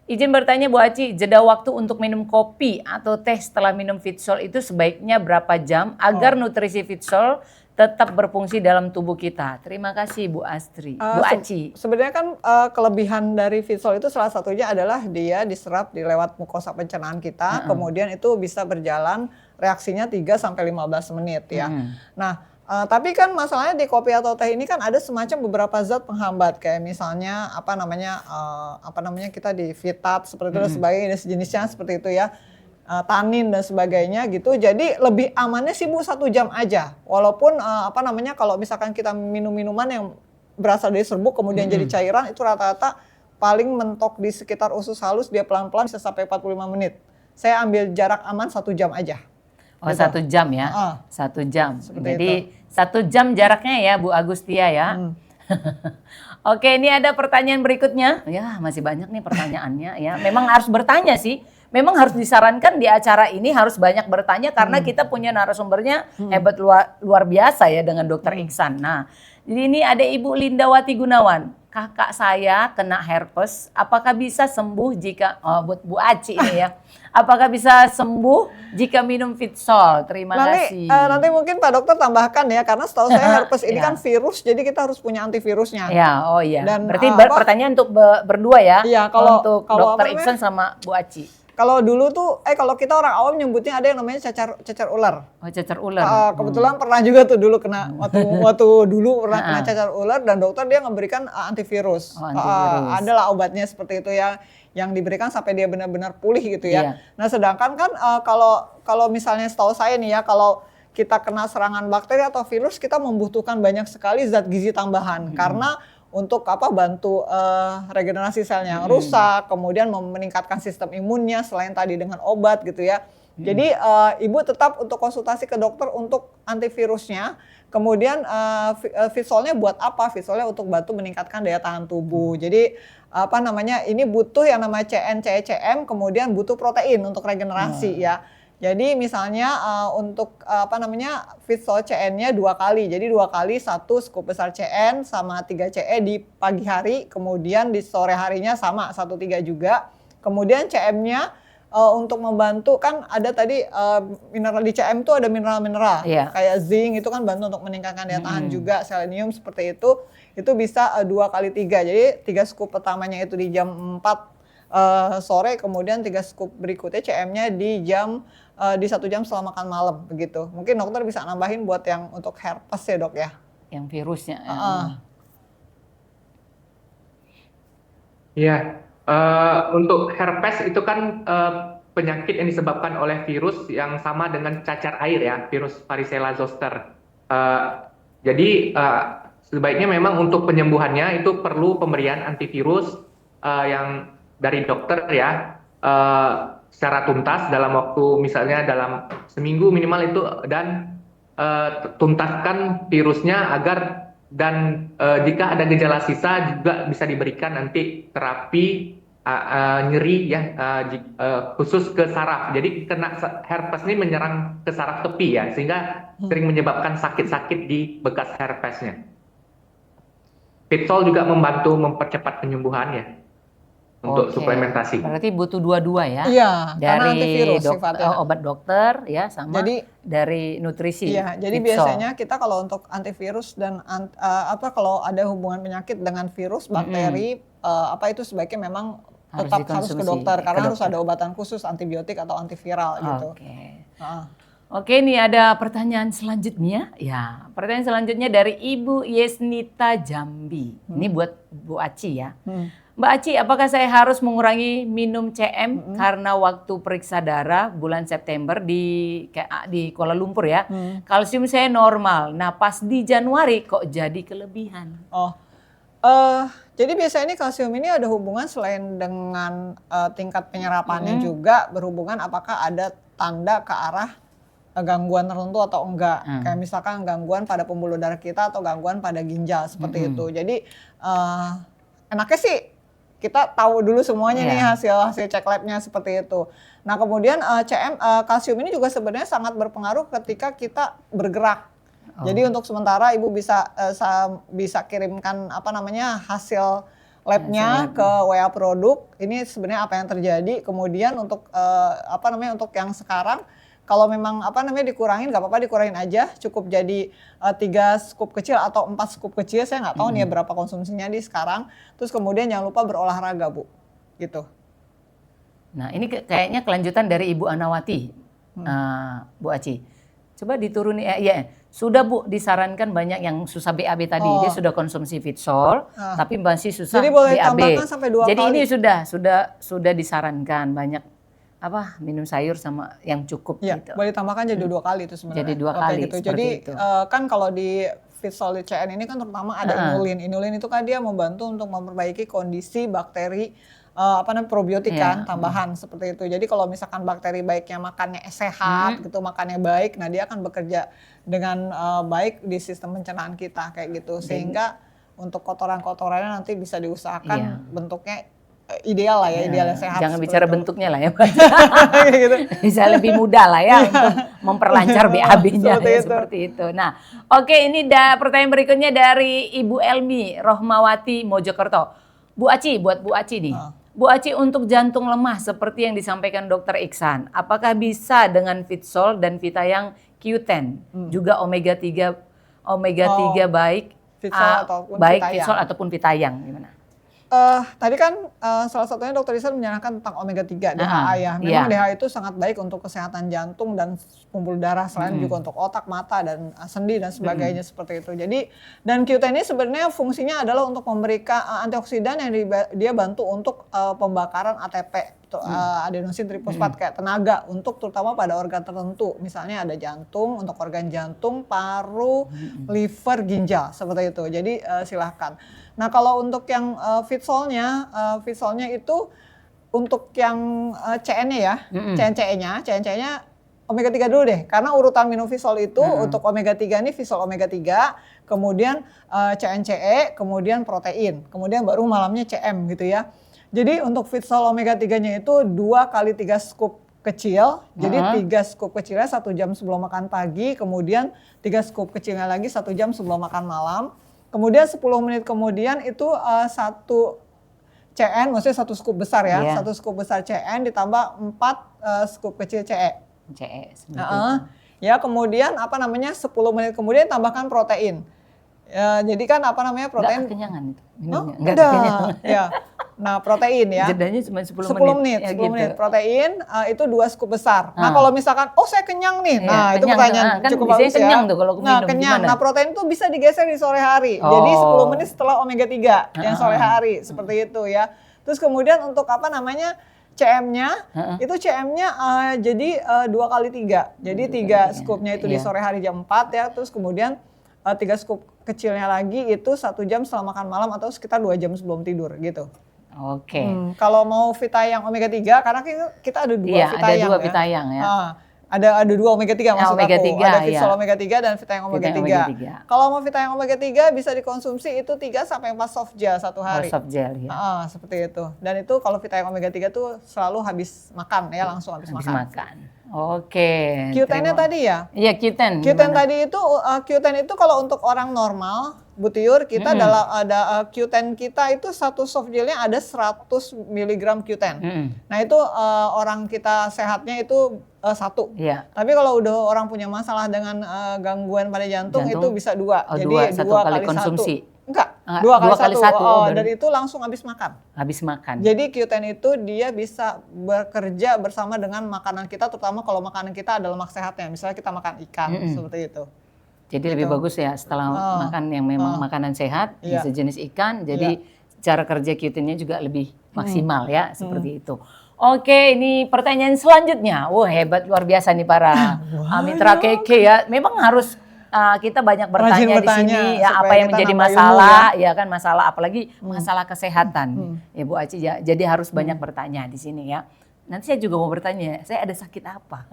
Izin bertanya Bu Aci, jeda waktu untuk minum kopi atau teh setelah minum Vitsol itu sebaiknya berapa jam agar nutrisi Vitsol tetap berfungsi dalam tubuh kita? Terima kasih Bu Astri. Bu Aci. Sebenarnya kan kelebihan dari Vitsol itu salah satunya adalah dia diserap di lewat mukosa pencernaan kita, kemudian itu bisa berjalan reaksinya 3-15 menit ya. Nah, tapi kan masalahnya di kopi atau teh ini kan ada semacam beberapa zat penghambat kayak misalnya kita di vitat seperti itu dan sebagainya, sejenisnya seperti itu ya. Tanin dan sebagainya gitu. Jadi lebih amannya sih Bu 1 jam aja. Walaupun kalau misalkan kita minum minuman yang berasal dari serbuk kemudian jadi cairan itu rata-rata paling mentok di sekitar usus halus, dia pelan-pelan bisa sampai 45 menit. Saya ambil jarak aman 1 jam aja. Oh gitu. 1 jam ya, 1 jam. Jadi itu. 1 jam jaraknya ya Bu Agustia ya. Oke, ini ada pertanyaan berikutnya. Ya masih banyak nih pertanyaannya ya. Memang harus bertanya sih. Memang harus disarankan di acara ini harus banyak bertanya karena kita punya narasumbernya hebat luar biasa ya dengan Dokter Iksan. Nah, jadi ini ada Ibu Lindawati Gunawan. Kakak saya kena herpes, apakah bisa sembuh jika buat Bu Aci ini ya. Apakah bisa sembuh jika minum Vitsol? Terima kasih. Nanti mungkin Pak Dokter tambahkan ya, karena setahu saya herpes ini kan virus, jadi kita harus punya antivirusnya. Ya, oh iya. Dan, berarti pertanyaan untuk berdua ya, untuk Dokter Iksan sama Bu Aci. Kalau dulu tuh, kalau kita orang awam nyebutnya ada yang namanya cacar ular. Oh, cacar ular. Kebetulan pernah juga tuh dulu kena waktu dulu pernah kena cacar ular dan dokter dia memberikan antivirus. Adalah obatnya seperti itu ya, yang diberikan sampai dia benar-benar pulih gitu ya. Nah, sedangkan kan kalau misalnya setahu saya nih ya, kalau kita kena serangan bakteri atau virus, kita membutuhkan banyak sekali zat gizi tambahan karena untuk bantu regenerasi selnya yang rusak, kemudian meningkatkan sistem imunnya selain tadi dengan obat gitu ya. Jadi ibu tetap untuk konsultasi ke dokter untuk antivirusnya. Kemudian Vitsolnya buat apa? Vitsolnya untuk bantu meningkatkan daya tahan tubuh. Jadi ini butuh yang namanya CN, CECM, kemudian butuh protein untuk regenerasi ya. Jadi misalnya untuk Vitsol CN-nya 2 kali. Jadi 2 kali 1 scoop besar CN sama 3 CE di pagi hari, kemudian di sore harinya sama 1/3 juga. Kemudian CM-nya untuk membantu kan ada tadi mineral di CM itu ada mineral-mineral kayak zinc itu kan bantu untuk meningkatkan daya tahan juga, selenium seperti itu bisa 2 kali 3. Jadi 3 scoop pertamanya itu di jam 4 sore, kemudian 3 scoop berikutnya CM-nya di 1 jam setelah makan malam begitu. Mungkin dokter bisa nambahin buat yang untuk herpes ya Dok ya. Yang virusnya. Iya, untuk herpes itu kan penyakit yang disebabkan oleh virus yang sama dengan cacar air ya, virus varicella zoster. Jadi sebaiknya memang untuk penyembuhannya itu perlu pemberian antivirus yang dari dokter ya. Secara tuntas dalam waktu misalnya dalam seminggu minimal itu dan tuntaskan virusnya agar dan jika ada gejala sisa juga bisa diberikan nanti terapi nyeri ya khusus ke saraf. Jadi kena herpes ini menyerang ke saraf tepi ya, sehingga sering menyebabkan sakit-sakit di bekas herpesnya. Fitsol juga membantu mempercepat penyembuhan ya untuk suplementasi. Berarti butuh dua-dua ya? Iya, karena dari antivirus sifatnya. obat dokter ya, sama Jadi, dari nutrisi. Iya, jadi Fitsol. biasanya kita kalau untuk antivirus dan kalau ada hubungan penyakit dengan virus, bakteri, itu sebaiknya memang tetap harus ke dokter karena harus ada obatan khusus antibiotik atau antiviral gitu. Oke, nih ada pertanyaan selanjutnya. Ya, pertanyaan selanjutnya dari Ibu Yesnita Jambi. Ini buat Bu Aci ya. Mbak Aci, apakah saya harus mengurangi minum CM karena waktu periksa darah bulan September di Kuala Lumpur ya? Kalsium saya normal. Nah, pas di Januari kok jadi kelebihan. Jadi biasanya ini kalsium ini ada hubungan selain dengan tingkat penyerapannya juga berhubungan apakah ada tanda ke arah gangguan tertentu atau enggak. Kayak misalkan gangguan pada pembuluh darah kita atau gangguan pada ginjal seperti itu. Jadi enaknya sih kita tahu dulu semuanya nih hasil cek labnya seperti itu. Nah kemudian kalsium ini juga sebenarnya sangat berpengaruh ketika kita bergerak. Jadi untuk sementara Ibu bisa kirimkan hasil labnya ke WA Produk. Ini sebenarnya apa yang terjadi. Kemudian untuk untuk yang sekarang kalau memang dikurangin, nggak apa-apa dikurangin aja. Cukup jadi 3 scoop kecil atau 4 scoop kecil. Saya nggak tahu nih berapa konsumsinya di sekarang. Terus kemudian jangan lupa berolahraga Bu, gitu. Nah ini kayaknya kelanjutan dari Ibu Anawati, Bu Aci. Coba dituruni sudah Bu, disarankan banyak yang susah BAB tadi. Dia sudah konsumsi Fitsol, tapi masih susah jadi boleh BAB. tambahkan sampai 2 Jadi kali. ini sudah disarankan banyak minum sayur sama yang cukup gitu. Boleh tambahkan jadi 2 kali itu sebenarnya. Jadi 2 kali gitu. seperti Jadi itu. kan kalau di Fitsol CN ini kan terutama ada inulin. Inulin itu kan dia membantu untuk memperbaiki kondisi bakteri probiotik kan tambahan seperti itu. Jadi kalau misalkan bakteri baiknya makannya sehat gitu, makannya baik, nah dia akan bekerja dengan baik di sistem pencernaan kita kayak gitu. Sehingga untuk kotoran-kotorannya nanti bisa diusahakan bentuknya ideal lah ya, idealnya sehat. Jangan bicara bentuknya lah ya. Gitu. Bisa lebih mudah lah ya untuk memperlancar BAB-nya seperti itu. Nah, oke, ini pertanyaan berikutnya dari Ibu Elmi Rohmawati Mojokerto. Bu Aci, buat Bu Aci nih. Bu Aci, untuk jantung lemah seperti yang disampaikan Dokter Iksan, apakah bisa dengan Fitsol dan Vitayang Q10 juga omega 3 baik Fitsol ataupun Vitayang gimana? Tadi kan salah satunya Dokter Iksan menyarankan tentang omega 3 DHA ya. Memang DHA itu sangat baik untuk kesehatan jantung dan pembuluh darah, selain juga untuk otak, mata dan sendi dan sebagainya seperti itu. Jadi dan Q10 ini sebenarnya fungsinya adalah untuk memberikan antioksidan yang dia bantu untuk pembakaran ATP, adenosin trifosfat kayak tenaga untuk terutama pada organ tertentu. Misalnya ada jantung, untuk organ jantung, paru, liver, ginjal seperti itu. Jadi silahkan. Nah kalau untuk yang Fitsolnya itu untuk yang CN-nya ya, CNCE-nya omega 3 dulu deh. Karena urutan minum Fitsol itu untuk omega 3 ini Fitsol omega 3, kemudian CNCE, kemudian protein, kemudian baru malamnya CM gitu ya. Jadi untuk Fitsol omega 3-nya itu 2 kali 3 scoop kecil, jadi 3 scoop kecilnya 1 jam sebelum makan pagi, kemudian 3 scoop kecilnya lagi 1 jam sebelum makan malam. Kemudian 10 menit kemudian itu 1 CN, maksudnya 1 scoop besar ya, 1 scoop besar CN ditambah 4 scoop kecil CE. Ya kemudian 10 menit kemudian tambahkan protein. Jadi kan protein. Nggak kekenyangan itu. Nggak kekenyangan. Ya. Nah protein ya. Jedanya cuma 10 menit. 10 gitu. menit. Protein itu 2 scoop besar. Nah kalau misalkan, saya kenyang nih. Nah itu pertanyaan kan cukup bagus ya. Kenyang tuh kalau minum, kenyang. gimana? Nah protein itu bisa digeser di sore hari. Jadi 10 menit setelah omega 3 yang sore hari. Seperti itu ya. Terus kemudian untuk CM-nya, itu CM-nya jadi 2 kali 3. Jadi 3 scoopnya itu di sore hari jam 4 ya. Terus kemudian 3 scoop kecilnya lagi itu 1 jam setelah makan malam atau sekitar 2 jam sebelum tidur gitu. Kalau mau Vitayang omega 3 karena kita ada 2 Vitayang. Ada 2 Vitayang ya. Ada dua omega 3 maksud omega aku. 3, Ada Fitsol ya. omega 3 dan Vita yang omega Vita yang 3. omega 3. Kalau mau Vita yang omega 3 bisa dikonsumsi itu 3 sampai 4 soft gel satu hari. Soft gel ya. Seperti itu. Dan itu kalau Vita yang omega 3 tuh selalu habis makan ya, langsung habis makan. Oke. Q10-nya tadi ya? Iya, Q10. Q10 tadi itu Q10 itu kalau untuk orang normal, Bu Tiur, kita ada Q10 kita itu satu soft gelnya ada 100 mg Q10. Nah itu orang kita sehatnya itu satu. Iya. Tapi kalau udah orang punya masalah dengan gangguan pada jantung itu bisa dua. Oh, jadi satu dua kali kali konsumsi. satu. Enggak, dua kali satu. Oh, dan itu langsung habis makan. Habis makan. Jadi Q10 itu dia bisa bekerja bersama dengan makanan kita, terutama kalau makanan kita adalah lemak sehatnya. Misalnya kita makan ikan, seperti itu. Jadi lebih bagus ya setelah makan yang memang makanan sehat, sejenis ikan, jadi cara kerja Q10-nya juga lebih maksimal ya, seperti itu. Oke, ini pertanyaan selanjutnya. Wah, hebat luar biasa nih para mitra keke ya. Memang harus kita banyak bertanya di sini ya apa yang menjadi masalah ya kan, masalah apalagi masalah kesehatan. Ya Bu Aci ya, jadi harus banyak bertanya di sini ya. Nanti saya juga mau bertanya, saya ada sakit apa?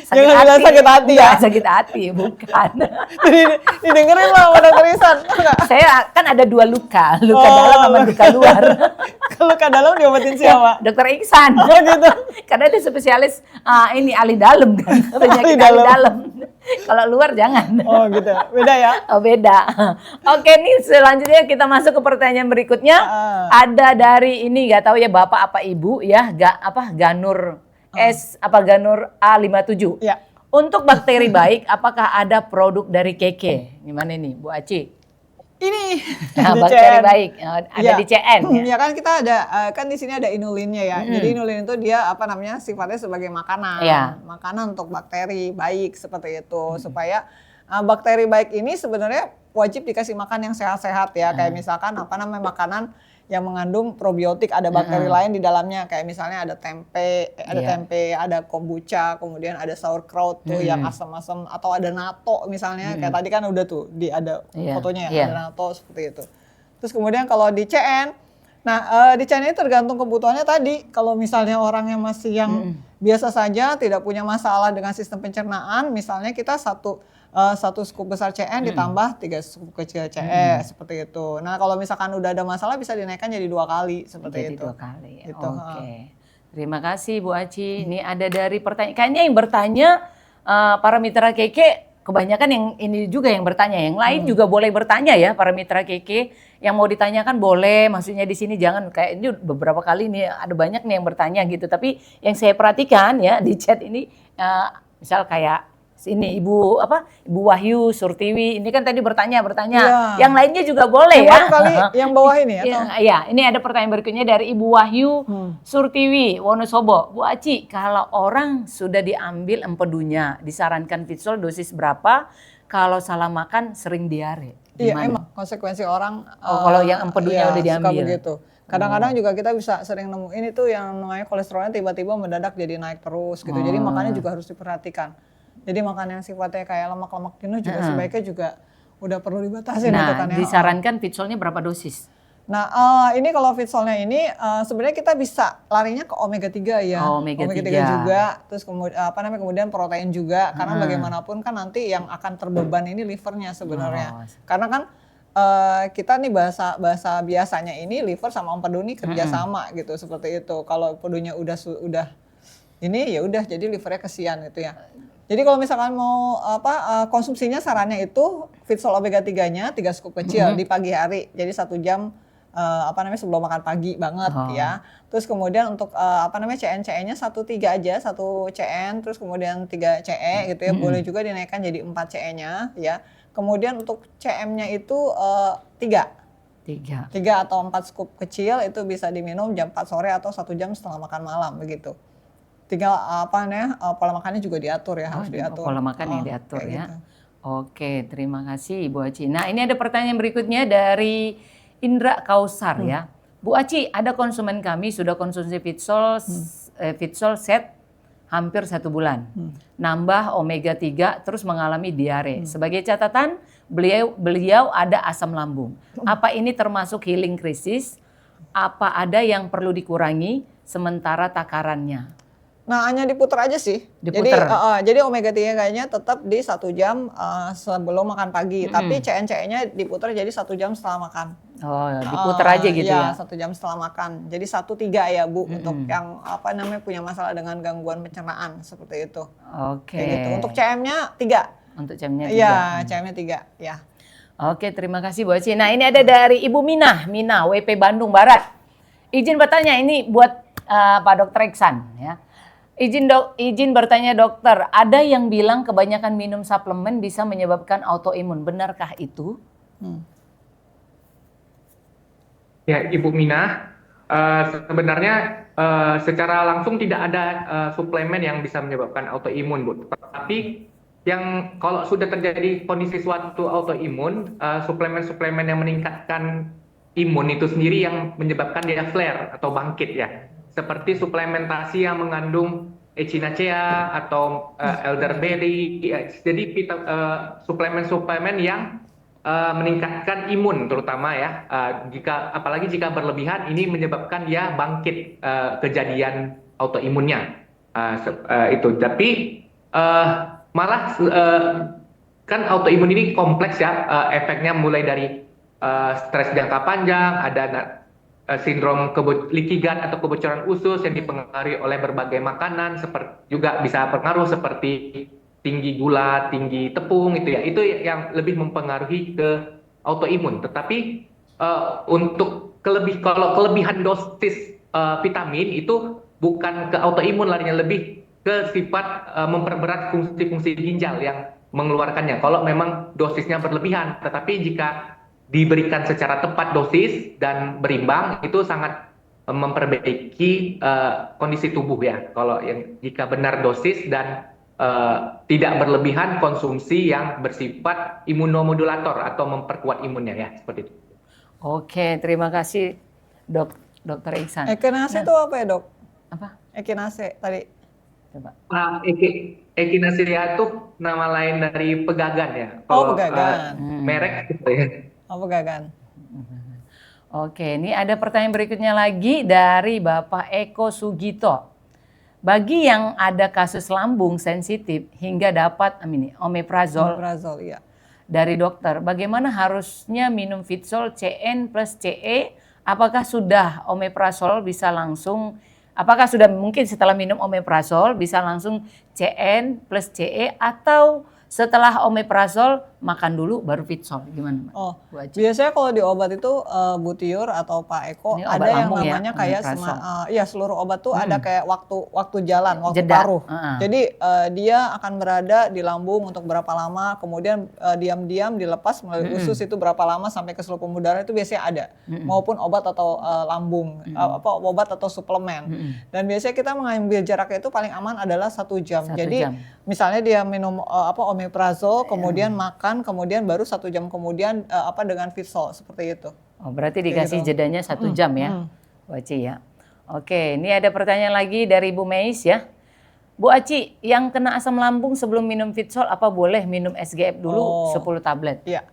Sakit hati ya? Sakit hati, bukan. Didengerin loh pada tulisan. Saya kan ada 2 luka, luka dalam sama luka luar. Luka dalam diobatin siapa? Dokter Iksan. Gitu. Karena dia spesialis ini ahli dalam kan, penyakit ahli dalam. Kalau luar jangan. Oh gitu, beda ya? Oh beda. Oke nih selanjutnya kita masuk ke pertanyaan berikutnya. Ada dari ini nggak tahu ya Bapak apa Ibu ya, Ganur Ganur A57. Ya. Untuk bakteri baik, apakah ada produk dari Keke? Gimana nih Bu Aci? Ini bakteri baik ada di CN ya. Ya kan kita ada kan di sini ada inulinnya ya. Jadi inulin itu dia sifatnya sebagai makanan. Makanan untuk bakteri baik seperti itu supaya bakteri baik ini sebenarnya wajib dikasih makan yang sehat-sehat ya. Kayak misalkan makanan yang mengandung probiotik, ada bakteri lain di dalamnya, kayak misalnya ada tempe, ada kombucha, kemudian ada sauerkraut tuh yang asam-asam, atau ada natto misalnya, kayak tadi kan udah tuh ada fotonya ya, ada natto seperti itu. Terus kemudian kalau di CN, di CN ini tergantung kebutuhannya tadi. Kalau misalnya orangnya masih yang biasa saja, tidak punya masalah dengan sistem pencernaan, misalnya kita satu scoop besar CN ditambah 3 scoop kecil CE seperti itu. Nah kalau misalkan udah ada masalah bisa dinaikkan jadi 2 kali seperti itu. 2 kali. Gitu. Oke. Terima kasih Bu Aci. Ini ada dari pertanyaan. Kayaknya yang bertanya para mitra Keke kebanyakan yang ini juga yang bertanya. Yang lain juga boleh bertanya ya para mitra Keke. Yang mau ditanyakan boleh. Maksudnya di sini jangan kayak ini beberapa kali nih ada banyak nih yang bertanya gitu. Tapi yang saya perhatikan ya di chat ini misal kayak ini Ibu Wahyu Surtiwi ini kan tadi bertanya. Yang lainnya juga boleh ya. Kali yang bawah ini atau? Iya, ini ada pertanyaan berikutnya dari Ibu Wahyu Surtiwi Wonosobo. Bu Aci, kalau orang sudah diambil empedunya, disarankan Fitsol dosis berapa? Kalau salah makan sering diare. Iya, emang konsekuensi orang kalau yang empedunya udah diambil. Suka begitu. Kadang-kadang juga kita bisa sering nemuin itu yang namanya kolesterolnya tiba-tiba mendadak jadi naik terus gitu. Jadi makannya juga harus diperhatikan. Jadi makan yang sifatnya kayak lemak-lemak jenuh juga sebaiknya juga udah perlu dibatasi gitu kan ya. Disarankan Fitsolnya berapa dosis? Nah, ini kalau Fitsolnya ini sebenarnya kita bisa larinya ke omega 3 ya. Omega 3 juga, terus kemudian protein juga karena bagaimanapun kan nanti yang akan terbeban ini livernya sebenarnya. Karena kan kita nih bahasa biasanya ini liver sama empedu ini kerja sama gitu seperti itu. Kalau empedunya udah ini ya udah jadi livernya kesian gitu ya. Jadi kalau misalkan mau konsumsinya sarannya itu Fitsol omega 3-nya 3 scoop kecil di pagi hari. Jadi 1 jam sebelum makan pagi banget ya. Terus kemudian untuk CN-CE-nya 1 3 aja, 1 CN terus kemudian 3 CE gitu ya. Boleh juga dinaikkan jadi 4 CE-nya ya. Kemudian untuk CM-nya itu 3 atau 4 scoop kecil itu bisa diminum jam 4 sore atau 1 jam setelah makan malam begitu. Tinggal pola makannya juga diatur ya, harus diatur. Pola makan yang diatur ya. Gitu. Oke, terima kasih Ibu Aci. Nah, ini ada pertanyaan berikutnya dari Indra Kausar ya. Bu Aci, ada konsumen kami sudah konsumsi Fitsol set hampir 1 bulan. Nambah omega 3 terus mengalami diare. Sebagai catatan, beliau ada asam lambung. Apa ini termasuk healing krisis? Apa ada yang perlu dikurangi sementara takarannya? Nah, hanya diputar aja sih. Diputer. Jadi omega 3 kayaknya tetap di 1 jam sebelum makan pagi. Tapi CNCE-nya diputar jadi 1 jam setelah makan. Oh, diputer aja gitu ya. 1 jam setelah makan. Jadi 1-3 ya Bu, untuk yang punya masalah dengan gangguan pencernaan seperti itu. Oke. Kayak gitu. Untuk CM-nya 3. Untuk CM-nya 3. Iya, CM-nya 3 ya. Oke, terima kasih Bu Aci. Nah, ini ada dari Ibu Mina, WP Bandung Barat. Izin bertanya ini buat Pak Dr. Iksan ya. Izin bertanya dokter, ada yang bilang kebanyakan minum suplemen bisa menyebabkan autoimun, benarkah itu? Ya, Ibu Mina, sebenarnya secara langsung tidak ada suplemen yang bisa menyebabkan autoimun, Bu. Tapi yang kalau sudah terjadi kondisi suatu autoimun, suplemen-suplemen yang meningkatkan imun itu sendiri yang menyebabkan dia flare atau bangkit ya. Seperti suplementasi yang mengandung echinacea atau elderberry. Jadi suplemen-suplemen yang meningkatkan imun terutama ya. Apalagi jika berlebihan ini menyebabkan dia bangkit kejadian autoimunnya. Itu. Tapi malah kan autoimun ini kompleks ya, efeknya mulai dari stres jangka panjang, ada sindrom leaky gut atau kebocoran usus yang dipengaruhi oleh berbagai makanan, juga bisa pengaruh seperti tinggi gula, tinggi tepung itu ya. Itu yang lebih mempengaruhi ke autoimun. Tetapi untuk kalau kelebihan dosis vitamin itu bukan ke autoimun larinya, lebih ke sifat memperberat fungsi-fungsi ginjal yang mengeluarkannya. Kalau memang dosisnya berlebihan, tetapi jika diberikan secara tepat dosis dan berimbang itu sangat memperbaiki kondisi tubuh ya. Kalau jika benar dosis dan tidak berlebihan konsumsi yang bersifat imunomodulator atau memperkuat imunnya ya, seperti itu. Oke, terima kasih Dokter Iksan. Ekinase itu apa ya Dok? Apa? Ekinase tadi. Coba. Echinacea itu nama lain dari pegagan ya. Oh, pegagan. Merek gitu ya. Oh, pegagan. Oke, ini ada pertanyaan berikutnya lagi dari Bapak Eko Sugito. Bagi yang ada kasus lambung sensitif hingga dapat omeprazol Iya. dari dokter, bagaimana harusnya minum Fitsol CN plus CE? Apakah sudah omeprazol bisa langsung, apakah sudah mungkin setelah minum omeprazol bisa langsung CN plus CE, atau setelah omeprazol makan dulu baru Fitsol? Gimana? Oh, biasanya kalau di obat itu Bu Tiur atau Pak Eko Ini ada obat yang lambung ya, namanya kayak seluruh obat tuh ada kayak waktu jalan, waktu Jeda. paruh. Jadi dia akan berada di lambung untuk berapa lama, kemudian diam-diam dilepas melalui usus itu berapa lama sampai ke seluruh pembuluh darah, itu biasanya ada. Maupun obat atau lambung, obat atau suplemen. Dan biasanya kita mengambil jaraknya itu paling aman adalah 1 jam. Jadi misalnya dia minum omeprazol, kemudian makan, kemudian baru 1 jam kemudian dengan Fitsol, seperti itu. Oh, berarti dikasih jedanya 1 jam ya, Bu Aci ya. Oke, ini ada pertanyaan lagi dari Bu Meis ya. Bu Aci, yang kena asam lambung sebelum minum Fitsol apa boleh minum SGF dulu 10 tablet? Iya.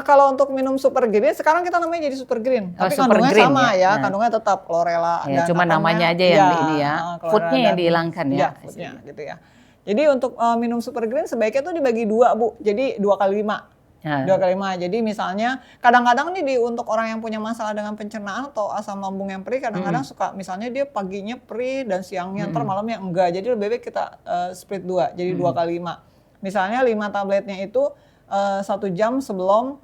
Kalau untuk minum super green, sekarang kita namanya jadi super green, tapi kandungannya green, sama ya, Nah. kandungannya tetap chlorella Ya, dan cuma namanya aja yang ini ya, foodnya yang dihilangkan ya. Ya, foodnya gitu ya. Jadi untuk minum super green sebaiknya tuh dibagi 2 Bu, jadi 2 kali 5. 2 kali 5. Jadi misalnya kadang-kadang nih untuk orang yang punya masalah dengan pencernaan atau asam lambung yang perih, kadang-kadang suka misalnya dia paginya perih dan siangnya ntar malamnya enggak. Jadi lebih baik kita split 2, jadi 2 kali 5. Misalnya 5 tabletnya itu 1 jam sebelum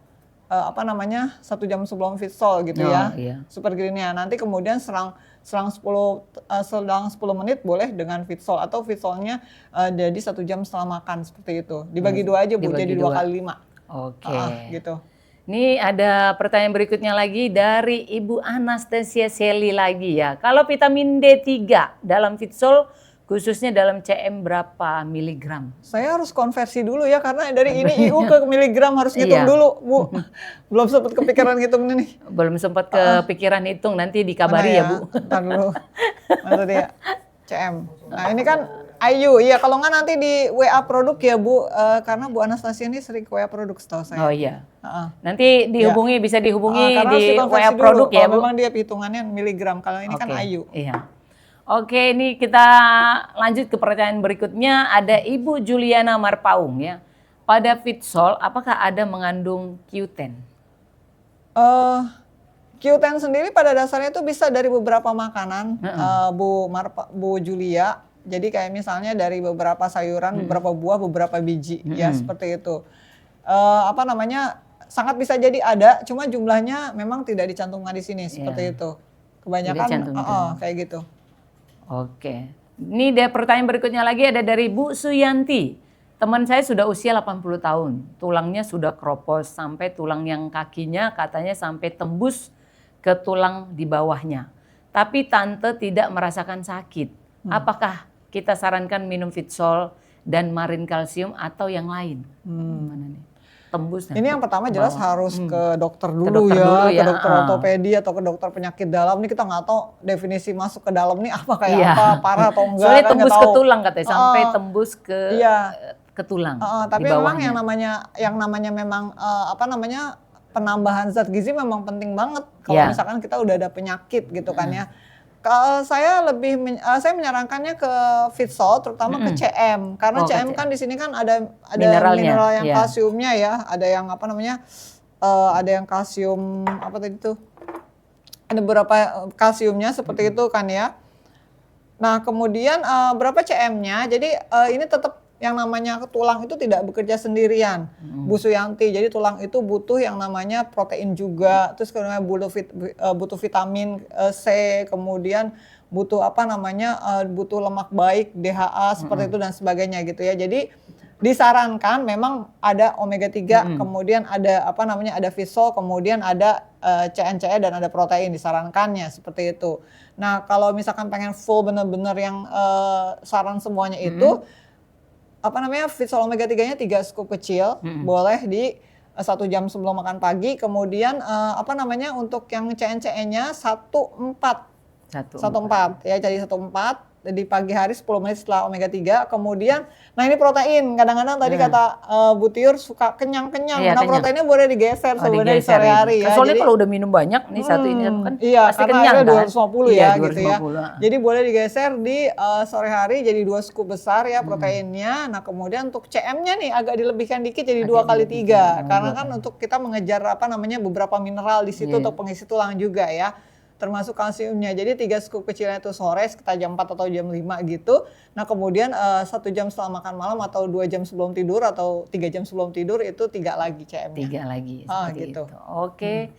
1 jam sebelum Fitsol gitu ya. Iya. Super greennya. Nanti kemudian selang 10 menit boleh dengan Fitsol, atau Fitsolnya jadi 1 jam setelah makan, seperti itu. Dibagi 2 aja Bu, jadi 2 kali 5. Oke. Gitu. Ini ada pertanyaan berikutnya lagi dari Ibu Anastasia Seli lagi ya. Kalau vitamin D3 dalam Fitsol khususnya dalam CM berapa miligram? Saya harus konversi dulu ya, karena dari ini IU ke miligram harus ngitung dulu Bu. Belum sempat kepikiran ngitung ini nih. Belum sempat kepikiran hitung, nanti dikabari ya Bu. Ntar dulu. Nanti dia CM. Nah ini kan IU, iya kalau nggak nanti di WA produk ya Bu, karena Bu Anastasia ini sering ke WA produk setahu saya. Oh iya. Nanti dihubungi, bisa dihubungi di WA produk produk ya Bu. Memang dia hitungannya miligram, kalau ini kan IU. Iya. Oke, ini kita lanjut ke pertanyaan berikutnya. Ada Ibu Juliana Marpaung ya. Pada Fitsol, apakah ada mengandung Q10? Q10 sendiri pada dasarnya itu bisa dari beberapa makanan, Bu Julia. Jadi kayak misalnya dari beberapa sayuran, beberapa buah, beberapa biji, ya seperti itu. Sangat bisa jadi ada, cuma jumlahnya memang tidak dicantumkan di sini seperti itu. Kebanyakan kayak gitu. Oke. Ini ada pertanyaan berikutnya lagi, ada dari Bu Suyanti. Teman saya sudah usia 80 tahun, tulangnya sudah kropos sampai tulang yang kakinya katanya sampai tembus ke tulang di bawahnya. Tapi tante tidak merasakan sakit. Apakah kita sarankan minum Fitsol dan Marin Kalsium atau yang lain? Mana nih? Tembus. Ini yang pertama jelas harus ke dokter dulu ke dokter ortopedi atau ke dokter penyakit dalam. Ini kita nggak tahu definisi masuk ke dalam nih apa kayak apa, parah atau enggak. Soalnya tembus ke tulang katanya, sampai tembus ke tulang. Tapi memang yang namanya memang penambahan zat gizi memang penting banget kalau misalkan kita udah ada penyakit gitu kan ya. Saya menyarankannya ke Fitsol terutama ke CM karena CM kan di sini kan ada mineral yang kalsiumnya ya, ada yang ada yang kalsium ada beberapa kalsiumnya seperti itu kan ya. Nah kemudian berapa CM-nya, jadi ini tetap yang namanya tulang itu tidak bekerja sendirian, Bu Suyanti. Jadi tulang itu butuh yang namanya protein juga, terus kemudian butuh vitamin C, kemudian butuh butuh lemak baik, DHA seperti itu dan sebagainya gitu ya. Jadi disarankan memang ada omega 3, kemudian ada ada Fitsol, kemudian ada CNCE dan ada protein disarankannya seperti itu. Nah, kalau misalkan pengen full bener-bener yang saran semuanya itu Fitsol omega 3-nya 3 scoop kecil, boleh di 1 jam sebelum makan pagi. Kemudian untuk yang CNCE-nya 1/4 ya, jadi 1/4 di pagi hari 10 menit setelah omega 3. Kemudian, nah ini protein. Kadang-kadang tadi kata Bu Tiur suka kenyang-kenyang. Nah kenyang. Proteinnya boleh digeser sebenarnya di sore hari ya. Soalnya kalau udah minum banyak nih satu ini kan pasti karena kenyang kan. 250 ya 250. Gitu ya. Jadi boleh digeser di sore hari jadi 2 scoop besar ya proteinnya. Nah kemudian untuk CM-nya nih agak dilebihkan dikit jadi 2 kali 3. Karena kan untuk kita mengejar beberapa mineral di situ untuk pengisi tulang juga ya. Termasuk kalsiumnya. Jadi 3 scoop kecilnya itu sore sekitar jam 4 atau jam 5 gitu. Nah kemudian 1 jam setelah makan malam atau 2 jam sebelum tidur atau 3 jam sebelum tidur itu 3 lagi CM-nya. 3 lagi gitu. Itu. Oke.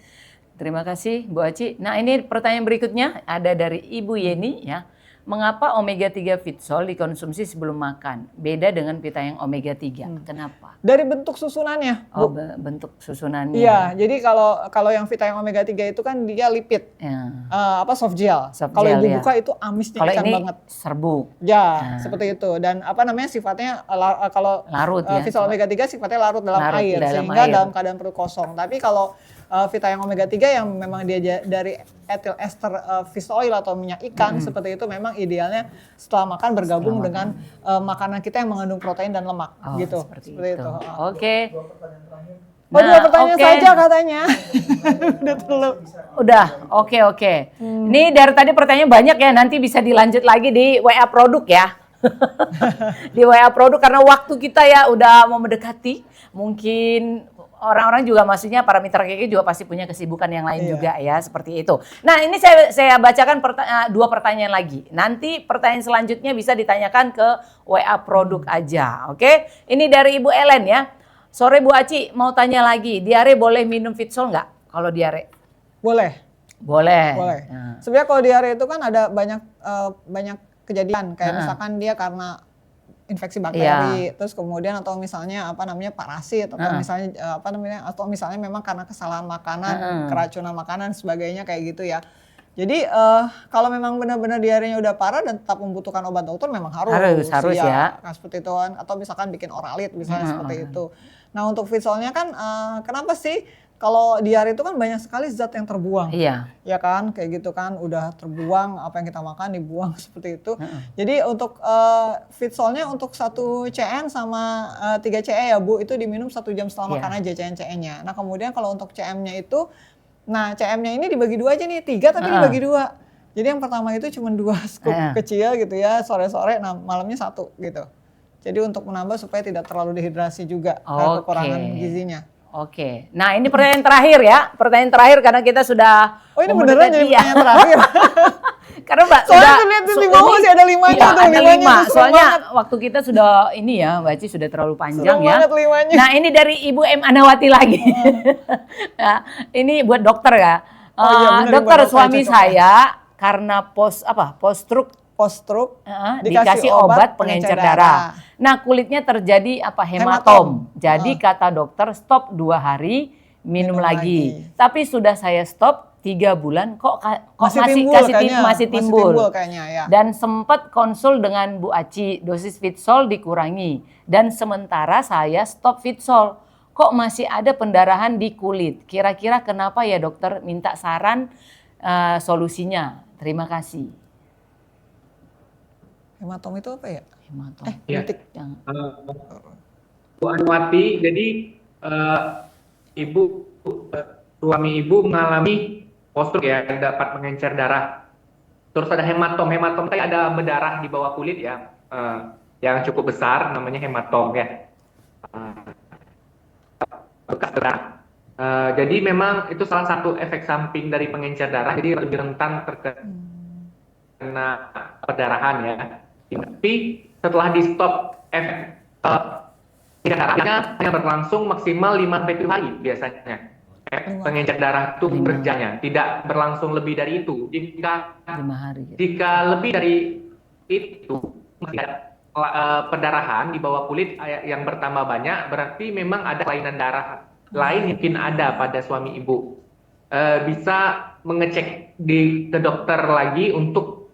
Terima kasih Bu Aci. Nah ini pertanyaan berikutnya ada dari Ibu Yeni ya. Mengapa omega 3 Fitsol dikonsumsi sebelum makan? Beda dengan vitamin omega 3. Kenapa? Dari bentuk susunannya. Oh, bentuk susunannya. Iya, jadi kalau yang vitamin omega 3 itu kan dia lipid. Ya. Soft gel. Kalau ibu buka itu amisnya ikan banget. Serbuk. Ya, seperti itu. Dan sifatnya kalau larut ya. Fitsol omega 3 sifatnya larut dalam air sehingga dalam keadaan perut kosong. Tapi kalau vitamin omega 3 yang memang dia dari ethyl ester fish oil atau minyak ikan seperti itu memang idealnya setelah makan bergabung dengan makanan kita yang mengandung protein dan lemak gitu. Seperti itu. Oke. Dua pertanyaan saja katanya. Udah, oke. Ini dari tadi pertanyaan banyak ya, nanti bisa dilanjut lagi di WA produk ya. Di WA produk karena waktu kita ya udah mau mendekati, mungkin orang-orang juga maksudnya para mitra KK juga pasti punya kesibukan yang lain juga ya, seperti itu. Nah ini saya bacakan 2 pertanyaan lagi. Nanti pertanyaan selanjutnya bisa ditanyakan ke WA produk aja, oke? Ini dari Ibu Ellen ya. Sore Bu Aci mau tanya lagi, diare boleh minum Fitsol nggak kalau diare? Boleh. Nah. Sebenarnya kalau diare itu kan ada banyak kejadian kayak misalkan dia karena infeksi bakteri, terus kemudian atau misalnya parasit atau misalnya atau misalnya memang karena kesalahan makanan, keracunan makanan sebagainya kayak gitu ya. Jadi kalau memang benar-benar diarenya udah parah dan tetap membutuhkan obat dokter memang harus ya. Seperti itu kan, atau misalkan bikin oralit misalnya seperti itu. Nah untuk Fitsolnya kan kenapa sih? Kalau diare itu kan banyak sekali zat yang terbuang, ya kan, kayak gitu kan, udah terbuang apa yang kita makan dibuang seperti itu. Jadi untuk Fitsolnya untuk 1 CN sama 3 CE ya Bu, itu diminum 1 jam setelah makan aja CN-CE-nya. Nah kemudian kalau untuk CM-nya itu, nah CM-nya ini dibagi 2 aja nih, 3 tapi dibagi 2. Jadi yang pertama itu cuma 2 scoop kecil gitu ya, sore-sore, nah malamnya 1 gitu. Jadi untuk menambah supaya tidak terlalu dehidrasi juga, karena kekurangan gizinya. Oke. Nah ini pertanyaan terakhir ya, pertanyaan terakhir karena kita sudah. Oh ini beneran jadi pertanyaan terakhir? Karena Mbak soalnya tuh lihat di bawah masih ada 5-nya iya, tuh, ada 5-nya 5. Soalnya waktu kita sudah ini ya, Mbak Ci sudah terlalu panjang ya. Banget 5-nya. Nah ini dari Ibu M. Anawati lagi. Nah, ini buat dokter ya. Bener, dokter suami saya karena post-stroke dikasih obat pengencer darah. Nah kulitnya terjadi hematom. Jadi kata dokter stop 2 hari, minum lagi. Tapi sudah saya stop 3 bulan kok masih timbul kayaknya, ya. Dan sempat konsul dengan Bu Aci, dosis Fitsol dikurangi dan sementara saya stop Fitsol kok masih ada pendarahan di kulit. Kira-kira kenapa ya dokter? Minta saran solusinya. Terima kasih. Hematom itu apa ya? Hematom. Bu Anwati, jadi suami ibu mengalami post-stroke ya, dapat mengencer darah. Terus ada hematom. Hematom tadi ada berdarah di bawah kulit ya, yang cukup besar, namanya hematom ya. Bekas darah. Jadi memang itu salah satu efek samping dari pengencer darah. Jadi lebih rentan terkena perdarahan ya. Tapi setelah di stop efek darahnya hanya berlangsung maksimal 5-7 hari biasanya. Pengencer darah itu kerjanya tidak berlangsung lebih dari itu. Jika 5 hari. Jika lebih dari itu perdarahan di bawah kulit yang bertambah banyak, berarti memang ada kelainan darah lain mungkin ada pada suami ibu. Bisa mengecek ke dokter lagi untuk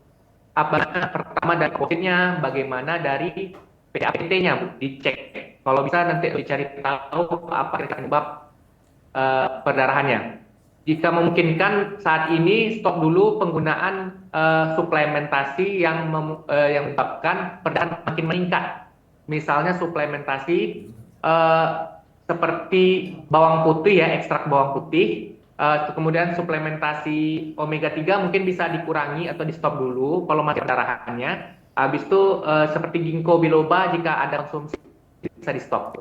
pertama dari COVID-nya, bagaimana dari PAPT-nya Bu, dicek. Kalau bisa nanti dicari tahu apa penyebab perdarahannya. Jika memungkinkan saat ini stop dulu penggunaan suplementasi yang menyebabkan perdarahan makin meningkat. Misalnya suplementasi seperti bawang putih ya, ekstrak bawang putih. Kemudian suplementasi omega 3 mungkin bisa dikurangi atau di stop dulu kalau masih perdarahannya. Habis itu seperti ginkgo biloba jika ada konsumsi bisa di stop.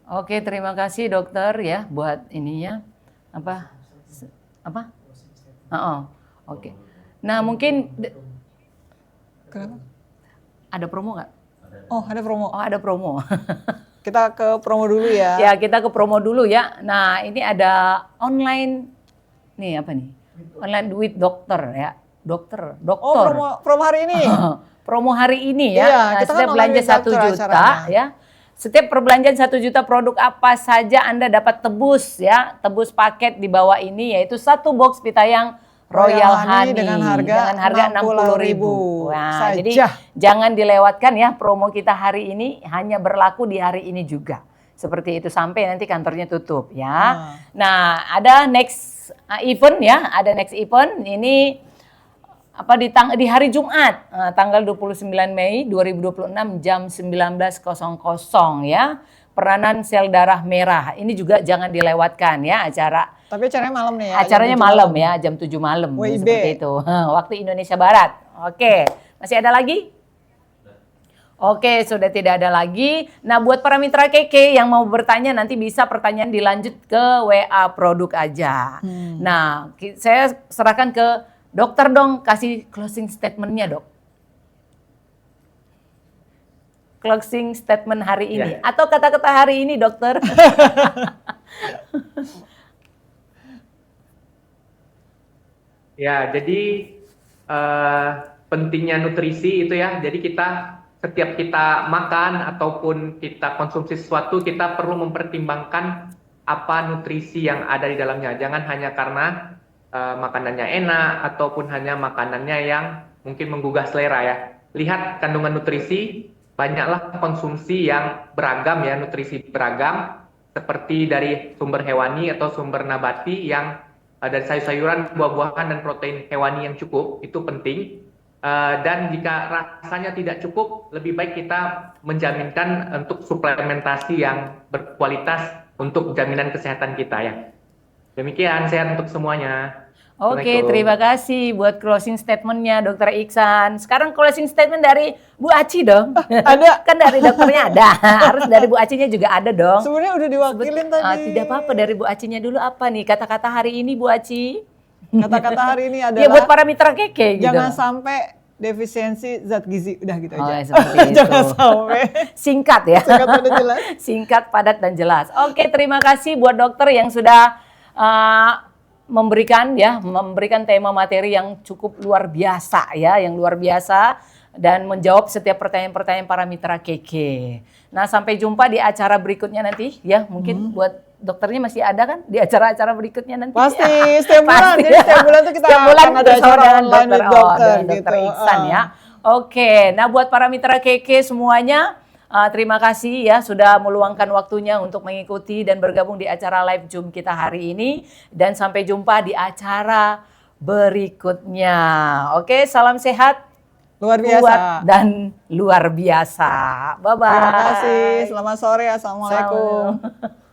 Oke, terima kasih dokter ya buat ininya Oke. Nah mungkin kenapa? Ada promo nggak? Oh ada promo. Oh ada promo. Kita ke promo dulu ya. Ya kita ke promo dulu ya. Nah ini ada online nih apa nih? Online with dokter ya. Dokter. Oh promo hari ini. Promo hari ini ya. Iya, nah, kita setiap kan belanja 1 juta ya. Setiap perbelanjaan 1 juta produk apa saja Anda dapat tebus ya. Tebus paket di bawah ini yaitu 1 box Pitayang Royal Honey dengan harga 60.000. Nah, jadi jangan dilewatkan ya promo kita hari ini, hanya berlaku di hari ini juga. Seperti itu sampai nanti kantornya tutup ya. Nah, ada next event ya, ada next event ini di hari Jumat, tanggal 29 Mei 2026 jam 19.00 ya. Peranan sel darah merah. Ini juga jangan dilewatkan ya acara. Tapi acaranya malam nih ya. Acaranya malam ya, jam 7 malam. WIB. Seperti itu. Waktu Indonesia Barat. Oke. Masih ada lagi? Oke, sudah tidak ada lagi. Nah, buat para mitra KK yang mau bertanya nanti bisa pertanyaan dilanjut ke WA produk aja. Nah, saya serahkan ke dokter dong, kasih closing statement-nya, Dok. Closing statement hari ini atau kata-kata hari ini, dokter? Ya, jadi pentingnya nutrisi itu ya. Jadi setiap kita makan ataupun kita konsumsi sesuatu, kita perlu mempertimbangkan apa nutrisi yang ada di dalamnya. Jangan hanya karena makanannya enak ataupun hanya makanannya yang mungkin menggugah selera ya. Lihat kandungan nutrisi. Banyaklah konsumsi yang beragam ya, nutrisi beragam seperti dari sumber hewani atau sumber nabati yang dari sayur-sayuran, buah-buahan dan protein hewani yang cukup, itu penting. Dan jika rasanya tidak cukup, lebih baik kita menjaminkan untuk suplementasi yang berkualitas untuk jaminan kesehatan kita ya. Demikian, sehat untuk semuanya. Oke, Assalamualaikum. terima kasih buat closing statementnya Dokter Iksan. Sekarang closing statement dari Bu Aci dong. Ada. Kan dari dokternya ada, harus dari Bu Acinya juga ada dong. Sebenarnya udah diwakilin tadi. Tidak apa-apa, dari Bu Acinya dulu apa nih kata-kata hari ini Bu Aci? Kata-kata hari ini Ya buat adalah para mitra keke gitu. jangan sampai defisiensi zat gizi. Udah gitu Oh, aja. ya, seperti itu. Jangan sampai. Singkat ya. Singkat udah jelas. Singkat, padat, dan jelas. Oke, terima kasih buat dokter yang sudah memberikan tema materi yang cukup luar biasa ya, yang luar biasa dan menjawab setiap pertanyaan-pertanyaan para mitra KK. Nah, sampai jumpa di acara berikutnya nanti ya. Mungkin buat dokternya masih ada kan di acara-acara berikutnya nanti. Pasti, setiap bulan. Pasti. Jadi setiap bulan tuh kita Setiap bulan akan ada bersama acara dengan online with dokter dengan Dokter gitu. Iksan ya. Oke, nah buat para mitra KK semuanya, terima kasih ya sudah meluangkan waktunya untuk mengikuti dan bergabung di acara live Zoom kita hari ini. Dan sampai jumpa di acara berikutnya. Oke, salam sehat, Luar biasa. kuat, dan luar biasa. Bye-bye. Terima kasih. Selamat sore. Assalamualaikum. Salam.